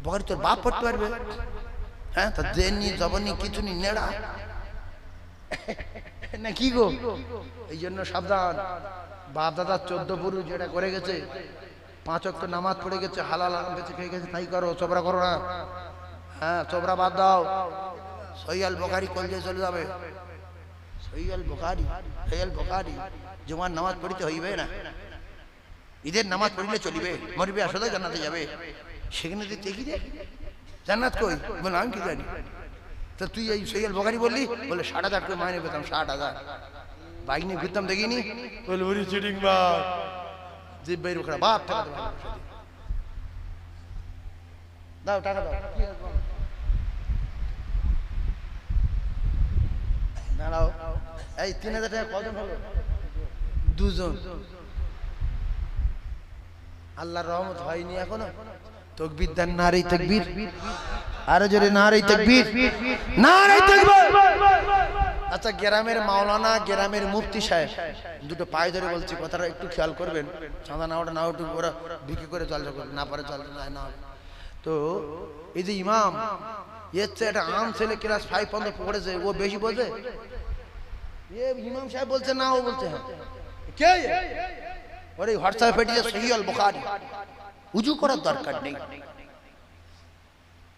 বুখারী তোর বাপ পড়তে পারবে? হ্যাঁ, তা দেননি জবনি কিছু নি নেড়া না কি গো। এই জন্য সাবধান, বাপ দাদা 14 পুরুষ যেটা করে গেছে, 5 ওয়াক্ত নামাজ পড়ে গেছে, হালাল হারাম বেঁচে খেয়ে গেছে, তাই করো, চোবরা করো না। হ্যাঁ, চোবরা বাদ দাও। সহিহ আল বুখারী কলজে চলে যাবে। সহিহ আল বুখারী, সহিহ আল বুখারী জুমার নামাজ পড়িতে হইবে না, ঈদের নামাজ পড়িলে চলিবে, মরবে আসলে জান্নাতে যাবে। সেখানে তুই দেখি রে জান্নাত কই? বলে আমি কি জানি। তো তুই এই সহিহ আল বুখারী বললি, বলে 60,000 করে মাইনে পেতাম, 60,000 বাইক নিয়ে ঘুরতাম, দেখিনি। বলে ওরে চিটিং বাপ, জিপ বাইর ওখানে বাপ টাকা দাও, টাকা দাও, দাঁড়াও। এই 3,000 টাকা কজন হলো? 2 জন। আল্লাহর রহমত হয়নি এখনো। তাকবীর দেন, নারে তাকবীর, আরো জোরে নারে তাকবীর, নারে তাকবীর। আচ্ছা, গ্রামের মাওলানা, গ্রামের মুফতি সাহেব দুটো পায়ে ধরে বলছি, কথাটা একটু খেয়াল করবেন। চাঁদা না ওটা না ওটা ওরা বিক্রি করে চলতে করবে, না পারে চলতে যায় না। তো এই যে ইমাম, এর চেয়ে একটা আম ছেলে ক্লাস 5 পর্যন্ত পড়েছে, ও বেশি বোঝে? ইমাম সাহেব বলছে না, ও বলছে হ্যাঁ। কে? ওরে হোয়াটসঅ্যাপে পেটিয়ে সহিহ আল বুখারী, উজু করার দরকার নেই,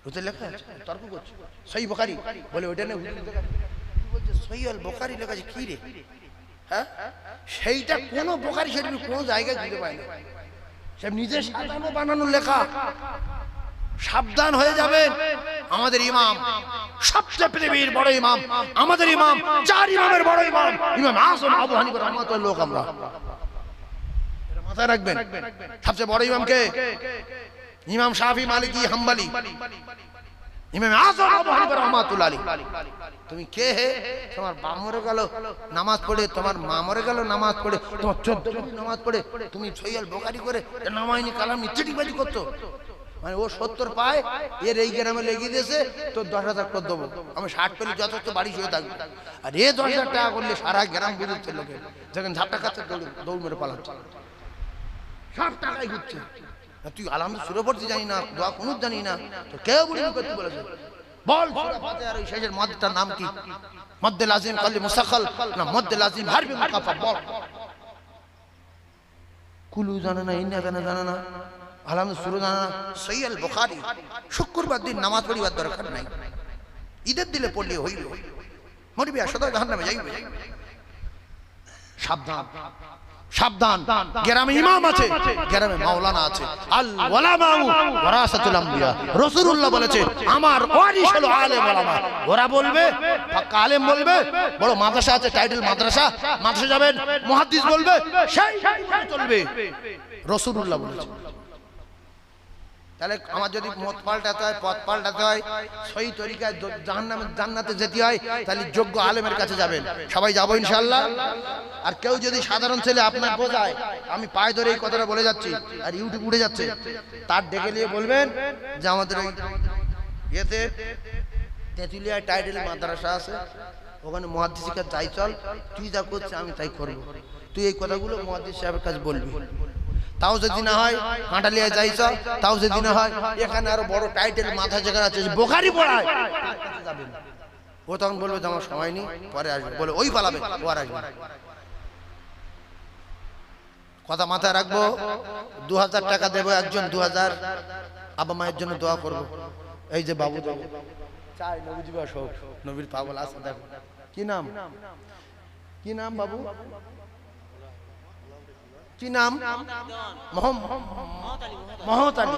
ওতে লেখা আছে, তর্ক করছে সহিহ বুখারী, বলে ওটা না বলছে সহিহ আল বুখারী লেখা আছে। কি রে? হ্যাঁ, সেইটা কোন বুখারী শরীফে কোন জায়গায় খুঁজে পায় না, সব নিজে সাজানো বানানো লেখা। সাবধান হয়ে যাবেন। আমাদের ইমাম সবচেয়ে পৃথিবীর বড় ইমাম, আমাদের ইমাম 4 ইমামের বড় ইমাম, ইমাম আযম আবু হানিফা রাহমাতুল্লাহ লোক আমরা, এটা মাথায় রাখবেন। সবচেয়ে বড় ইমাম কে? ইমাম শাফি, মালিকি, হাম্বলি, ইমাম আযম আবু হানিফা রাহমাতুল্লাহ আলাইহি। তুমি কে হে? তোমার বাপ মরে গেল নামাজ পড়ে, তোমার মা মরে গেল নামাজ পড়ে, তোমার 14 দিন নামাজ পড়ে, তুমি সহিহ আল বুখারী করে নামাইনি কালাম নি চিটিবাজি করতো। মানে ও 70 পায়, এর এই গ্রামে লেগে দিয়েছে, তো 10,000 করে দেবো, আমি 60 পেলে যথেষ্ট বাড়ি শুয়ে থাকবো। আর এ 10,000 টাকা করলে সারা গ্রাম বুঝছে লোকে, যখন ঝাপটা খাচ্ছে দৌড় মেরে পালাচ্ছে, সব টাকাই ঘুরছে। তুই আলহামদুলিল্লাহ সুরে পড়তে জানি না, দোয়া কুনুত জানি না, তো কেউ বুঝি করতে বলেছে? বল সূরা ফাতিহার ওই শেষের মধ্যটার নাম কি? মদ্দে লাজিম কলি মুসাখাল না মদ্দে লাজিম হারবি মুকাফা? বল। কুলু জানে না, ইন্না জানে না, আলহামদুলিল্লাহ সুরে জানে না। সহিহ আল বুখারী শুক্রবার দিন নামাজ পড়িবার দরকার নাই, ঈদের দিলে পড়লে হইল, মরবি আর সদা জাহান্নামে যাইবে। সাবধান, সাবধান। গ্রামে ইমাম আছে, গ্রামে মাওলানা আছে। আল ওলামাউ ওয়ারাসাতুল আম্বিয়া, রাসূলুল্লাহ বলেছে আমার ওয়ারিস হলো আলেম ওলামা। ওরা বলবে, পাক্কা আলেম বলবে, বড় মাদ্রাসা আছে, টাইটেল মাদ্রাসা, মাদ্রাসা যাবেন, মুহাদ্দিস বলবে, সেই চলবে, রাসূলুল্লাহ বলেছে। তাহলে আমার যদি মত পাল্টাতে হয়, পথ পাল্টাতে হয়, সহি তরিকায় জান্নাতে যেতে হয়, তাহলে যোগ্য আলেমের কাছে যাবেন। সবাই যাবো ইনশাআল্লাহ। আর কেউ যদি সাধারণ ছেলে আপনার বোঝায়, আমি পায়ে ধরে এই কথাটা বলে যাচ্ছি, আর ইউটিউব উঠে যাচ্ছে, তার ডেকে নিয়ে বলবেন যে আমাদের ওই ইয়েতে তেঁতুলিয়ায় টাইটেল মাদ্রাসা আছে, ওখানে মুহাদ্দিস শিক্ষা যাই, চল, তুই যা করছিস আমি তাই করবো। তুই এই কথাগুলো মুহাদ্দিস সাহেবের কাছে বলবি। তাও যদি না হয় কাঁটালিয়া যাইছ, তাও যদি না হয় এখানে আরো বড় টাইটেল মাথা যেখানে আছে বুখারী পড়ায়, ও তখন বলবে যে আমার সময় নেই, পরে আসবে, বলে ওই পালাবে, ও আর আসবে। কথা মাথায় রাখবো। 2000 টাকা দেবো একজন, 2000 আব্বা মায়ের জন্য দোয়া করবো। এই যে বাবু চাই নবীজি বাস হোক, নবীর পাগল আছে, দেখো কি নাম, কি নাম বাবু, কি নাম? মহত আলী।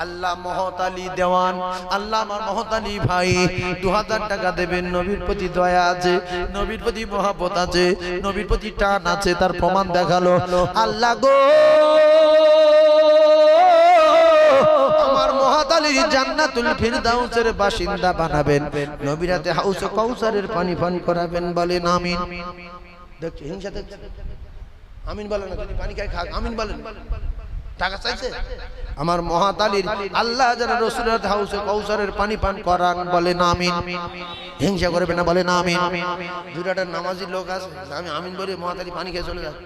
আল্লাহ মহত আলী দেওয়ান, আল্লাহ আমার মহত আলী ভাই 2000 টাকা দেবেন। নবীর প্রতি দয়া আছে, নবীর প্রতি মহব্বত আছে, নবীর প্রতি টান আছে, তার প্রমাণ দেখালো। আল্লাহ গো আমার মহত আলীর জান্নাতুল ফিরদাউসের বাসিন্দা বানাবেন, নবীর হাতে হাউসে কাউসারের পানি পান করাবেন, বলেন আমিন। দেখছি হিংসা দেখছি, আমিন বলেন না, যদি পানি খাই খাক, আমিন বলেন। টাকা চাইছে? আমার মহাতালির আল্লাহ যারা রসুলের হাউসে কৌসারের পানি পান করান, বলেন আমিন। হিংসা করবে না, বলেন আমিন। দুটাটা নামাজি লোক আছে, আমি আমিন বলে মহাতালি পানি খেয়ে চলে যায়।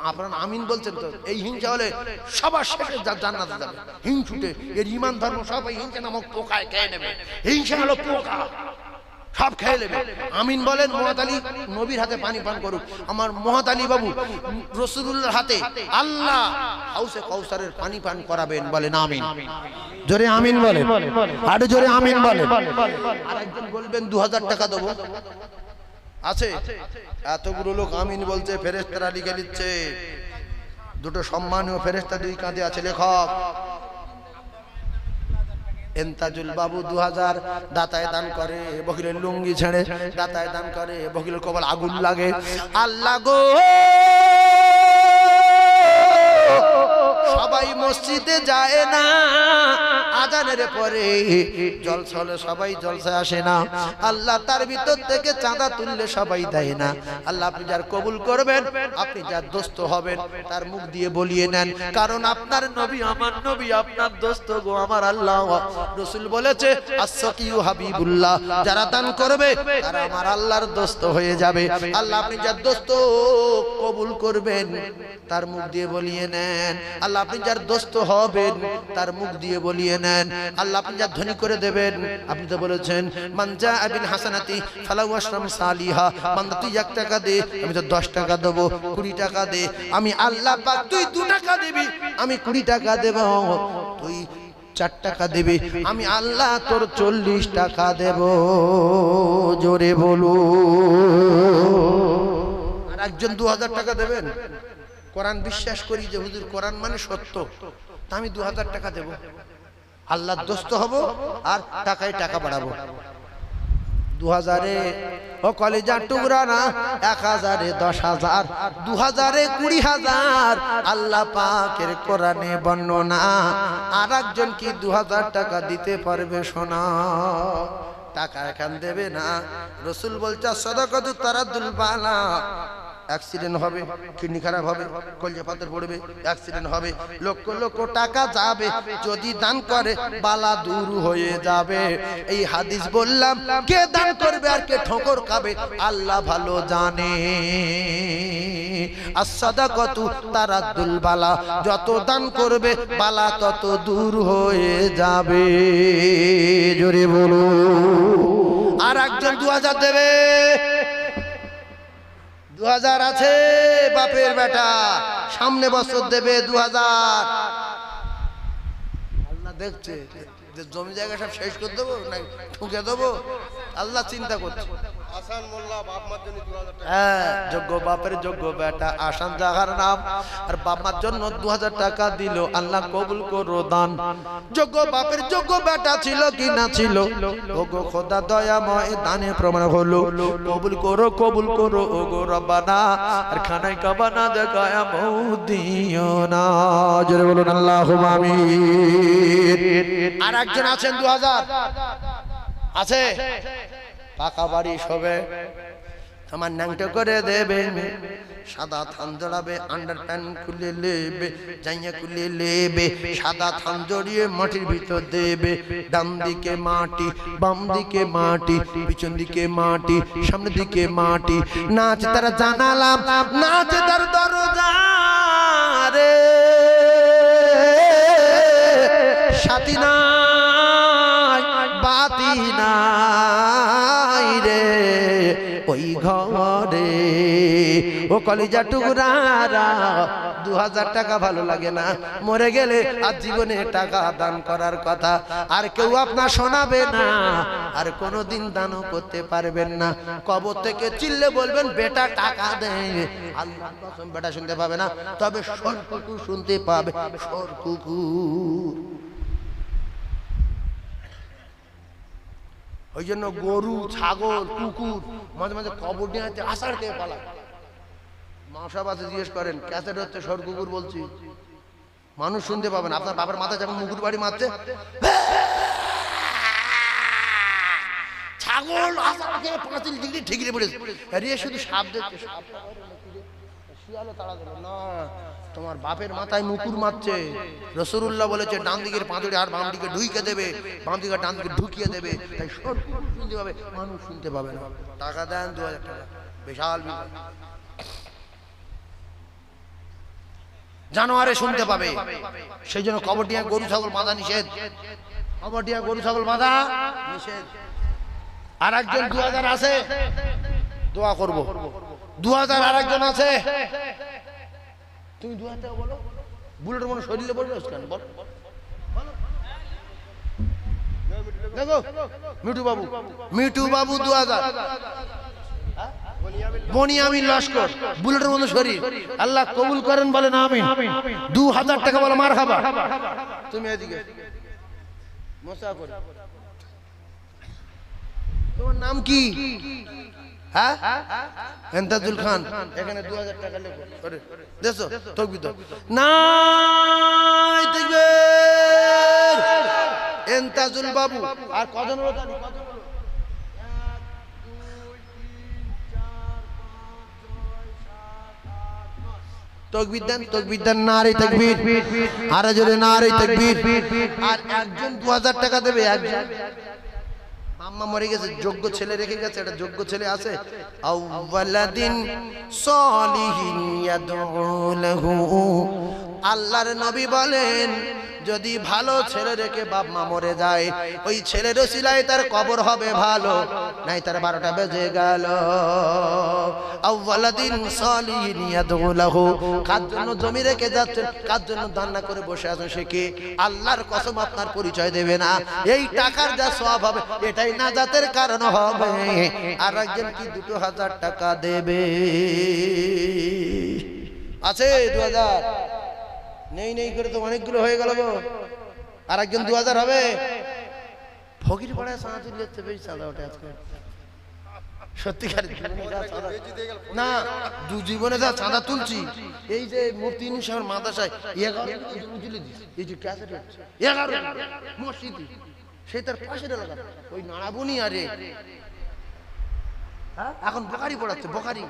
আপনারা আমিন বলছেন তো, এই হিংসা হলে সবার শেষে জান্নাতে যাবে। হিংসুটে এর ইমান ধর্ম সব এই হিংসা নামক পোকায় খেয়ে নেবে। হিংসা হলো পোকা, সব খেয়ে নেবে। আমিন বলেন। মহাতালি নবীর হাতে পানি পান করুক। আমার মহাতালি বাবু রাসূলুল্লাহর হাতে আল্লাহ হাউসে কাউসারের পানি পান করাবেন, বলেন আমিন। জোরে আমিন বলেন, আরো জোরে আমিন বলেন। আর একজন বলবেন 2000 টাকা দেবো, আছে? এতগুলো লোক আমিন বলছে, ফেরেশতারা লিখে দিচ্ছে। দুটো সম্মানীয় ফেরেশতা দুই কাঁধে আছে, লেখক এন্তাজুল বাবু 2000 দাতায় দান করে, বকিলের লুঙ্গি ছেড়ে দাতায় দান করে, বকিলের কপাল আগুন লাগে। আল্লাহ গো, সবাই মসজিদে যায় না, আজানের পরে জলসা হলে সবাই জলসায় আসে না। আল্লাহ তার ভিতর থেকে চাঁদা তুললে সবাই দেয় না। আল্লাহ আপনি যার কবুল করবেন, আপনি যার দোস্ত হবেন, তার মুখ দিয়ে বলিয়ে নেন, কারণ আপনার নবী আমার নবী আপনার দোস্ত গো আমার আল্লাহ। রাসূল বলেছে as-saqiyu হাবিবুল্লাহ, যারা দান করবে তারা আমার আল্লাহর দোস্ত হয়ে যাবে। আল্লাহ আপনি যার দোস্ত কবুল করবেন, তার মুখ দিয়ে বলিয়ে নেন। আল্লাহ আপনি যার দোস্ত হবেন, তার মুখ দিয়ে বলিয়ে নেন। আল্লাহ আপনি যার ধনী করে দেবেন, আপনি তো বলেছেন মান জাআ বিল হাসানাতি ফালাহু আশরাম সালিহা, মান তুই 1 টাকা দে, আমি তো 10 টাকা দেব। 20 টাকা দে, আমি আল্লাহ পাক তুই 2 টাকা দিবি, আমি 20 টাকা দেব। তুই 4 টাকা দিবি, আমি আল্লাহ তোর 40 টাকা দেব। জোরে বলো। আর একজন 2000 টাকা দেবেন। কোরআন বিশ্বাস করি যে হুজুর কোরআন মানে সত্য, তা আমি 2000 টাকা দেব, আল্লাহর দোস্ত হব, আর টাকায় টাকা বাড়াবো। 2000-এ ও কলেজার টুকরা না, 1000-এ 10,000, 2000-এ 20,000। আল্লাহ পাকের কোরআনে বর্ণনা। আর একজন কি 2000 টাকা দিতে পারবে? শোনা, টাকা এখন দেবে না। রাসূল বলছে সাদাকাতু তারাদ্দুল বালা, অ্যাক্সিডেন্ট হবে, কিডনি খারাপ হবে, কলজা পাথর পড়বে, অ্যাক্সিডেন্ট হবে, লক্ষ লক্ষ টাকা যাবে, যদি দান করে বালা দূর হয়ে যাবে। এই হাদিস বললাম, কে দান করবে আর কে ঠোকর খাবে আল্লাহ ভালো জানে। as-সাদাকাতু তারাদ্দুল বালা, যত দান করবে বালা তত দূর হয়ে যাবে। জোরে বলো। আর একজন 2000 দেবে। 2000 আছে বাপের বেটা, সামনে বছর দেবে 2000। আল্লাহ দেখছে যে জমি জায়গা সব শেষ করে দেবো না ঠুকে দেবো, আল্লাহ চিন্তা করছে। আসান মোল্লা বাপ মার জন্য 2000 টাকা। হ্যাঁ, যোগ্য বাপের যোগ্য বেটা আসান জাগার নাম, আর বাপ মার জন্য 2000 টাকা দিল। আল্লাহ কবুল করো দান। যোগ্য বাপের যোগ্য বেটা ছিল কি না ছিল, ওগো খোদা দয়াময় দানে প্রমাণ হলো। কবুল করো কবুল করো ওগো রব্বানা, আর খানায় কাবা না দেখায়া মৌদিও না। জোরে বলুন আল্লাহুম্মা আমিন। আর একজন আছেন 2000 আছে, পাকা বাড়ি সবে আমার ন্যাংটো করে দেবে, সাদা থান জড়াবে, আন্ডার প্যান্ট খুলে লেবে, জাইয়া খুলে লেবে, সাদা থান জড়িয়ে মাটির ভিতর দেবে। ডান দিকে মাটি, বাম দিকে মাটি, পিছন দিকে মাটি, সামনের দিকে মাটি। নাচ তার জানালাম, নাচ তার দরজা রে, সাথী নাই বাতি নাই রে ওই ঘরে। ও কলিজা টুকরারা, 2000 টাকা ভালো লাগে না, মরে গেলে আর জীবনে টাকা দান করার কথা আর কেউ আপনার শোনাবে না, আর কোনোদিন দানও করতে পারবেন না। কবর থেকে চিল্লে বলবেন বেটা টাকা দে, আল্লাহর কসম বেটা শুনতে পাবে না, তবে সর কুকুর শুনতে পাবে। সর কুকুর। ওই জন্য গরু ছাগল কুকুর মাঝে মাঝে কবর নিয়ে আষাঢ় খেয়ে পালা। মাসাব আছে, জিজ্ঞেস করেন ক্যাসেট হচ্ছে সর কুকুর বলছি, মানুষ শুনতে পাবেন। আপনার বাবার মাথায় যখন মুকুর বাড়ি মারছে, ছাগল আষাঢ় খেয়ে 5 ডিগ্রি ঠিকরে পড়েছে, শুধু সাপ দেখছে। শিয়ালে তাড়া দিল না, তোমার বাপের মাথায় মুকুর মারছে। রাসূলুল্লাহ বলেছে ডান দিকের পাঁজরে আর বাম দিকে ঢুকিয়ে দেবে, বাম দিকে ডান দিকে ঢুকিয়ে দেবে, তাই সব শুনতে পাবে, মানুষ শুনতে পাবে না। টাকা দেন 2000 টাকা, বিশাল বিপদ। জানোয়ারে শুনতে পাবে, সেই জন্য কবরডিয়া গরু ছাগল বাঁধা নিষেধ, কবরডিয়া গরু ছাগল বাঁধা নিষেধ। আর একজন 2000 আছে, দোয়া করব। 2000 আর একজন আছে, তুমি 2000 টাকা বলো। বুলেটের মনে শরীরে বলবে কেন বল, দেখো মিঠু বাবু, মিঠু বাবু 2000, বনিয়ামিন লস্কর, বুলেটের মতো শরীর, আল্লাহ কবুল করেন বলেন আমিন। 2000 টাকা বলো মারহাবা। তুমি এদিকে মশা করে, তোমার নাম কি? হ্যাঁ, এন্তাজুল খান। এখানে 2000 টাকা লেখো, করে দেছো তকবীর দাও। নাই তাকবীর। এন্তাজুল বাবু। আর কজন হলো জানি? কজন হলো? তকবীর দেন, তকবীর দেন, নারে তাকবীর, আরে জোরে নারে তাকবীর। আর একজন 2000 টাকা দেবে। একজন আম্মা মরে গেছে, যোগ্য ছেলে রেখে গেছে, একটা যোগ্য ছেলে আছে। আউওয়ালাদিন সলিহিন ইয়াদউ লাহু, আল্লাহর নবী বলেন যদি ভালো ছেলে রেখে বাপ মা মরে যায়, ওই ছেলের ওসিলায় তার কবর হবে ভালো, নাই তার 12টা বেজে গেল। আউওয়ালাদিন সলিহিন ইয়াদউ লাহু, কার জন্য জমি রেখে যাচ্ছেন, কার জন্য ধান্না করে বসে আছেন, সে কি? আল্লাহর কসম আপনার পরিচয় দেবে না। এই টাকার যা সওয়াব হবে এটাই নাজাতের কারণ হবে। আর একজন কি 2000 টাকা দেবে? আছে 2000? নেই নেই করে তো অনেকগুলো হয়ে গেল গো। আর একজন 2000 হবে? ফকির পাড়ায় চাঁদা তুললে তো বেশি চাঁদা ওঠে আজকে। সত্যিকার না, জীবনে যা চাঁদা তুলছি, এই যে মুফতি ইউনূস সাহেবের মাদ্রাসায় 11 তুলে দিচ্ছে, এই যে ক্যাসেট 11 মসজিদে, সেই তার পাশের এলাকা ওই নাড়াবনি। আরে এখন বোখারি পড়াচ্ছে, বোখারি।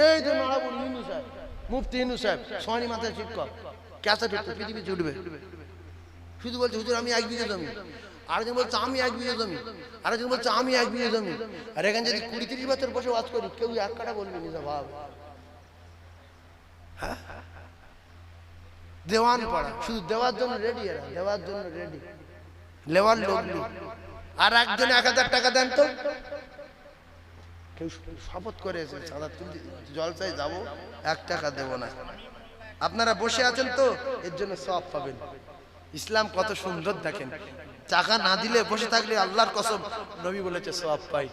এই যে নাড়াবনি ইউনূস সাহেব, মুফতি ইউনূস সাহেব, সোহানি মাথায় শিক্ষক, ক্যাসেট পৃথিবী ছুটবে, শুধু বলছে হুজুর আমি 1 বিঘা জমি, আরেকজন বলছে আমি 1 বিঘা জমি, আরেকজন বলছে আমি 1 বিঘা জমি। আর এখানে যদি 20-30 বছর বসে ওয়াজ করি, কেউ 1 কাটা বলবে নিজে ভাব। হ্যাঁ, দেওয়ান পাড়া, শুধু দেওয়ার জন্য রেডি, এরা দেওয়ার জন্য রেডি, লেওয়ার লোক নেই। আর একজন 1000 টাকা দেন তো, কেউ শপথ করেছে চাঁদা তুলতে জলসায় যাবো, 1 টাকা দেবো না। আপনারা বসে আছেন তো, এর জন্য সওয়াব পাবেন। ইসলাম কত সুন্দর দেখেন, টাকা না দিলে বসে থাকলে আল্লাহর কসম নবী বলেছে সওয়াব পাই।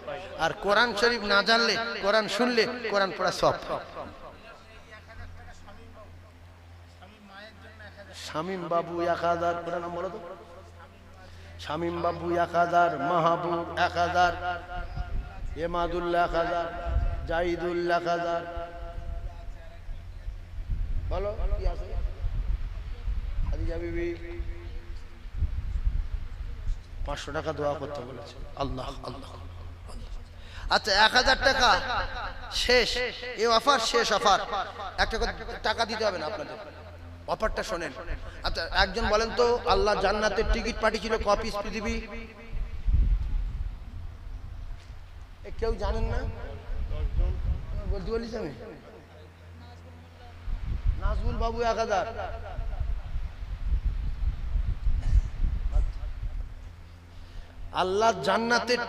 আর কোরআন শরীফ না জানলে, কোরআন শুনলে, কোরআন পড়া সওয়াব। শামীম বাবু 1000, পুরো নাম বলো তো। শামীম বাবু 1000, মাহবুব 1000, এমাদুল্লাহ 1000, জাহিদুল্লাহ 1000। বলো কি আছে? খাদিজা বিবি 500 টাকা দোয়া করতে বলেছে। আল্লাহ আল্লাহ। আচ্ছা 1000 টাকা শেষ, এই অফার শেষ অফার। একটা টাকা দিতে হবে না আপনাদের, অফারটা শোনেন। আচ্ছা একজন বলেন তো, আল্লাহ জান্নাতের টিকিট পাঠিয়েছিল ক পিস পৃথিবী? কেউ জানেন না? বলতে বলিস আমি নাজবুল বাবু 1000। আল্লাহ জান্নাতের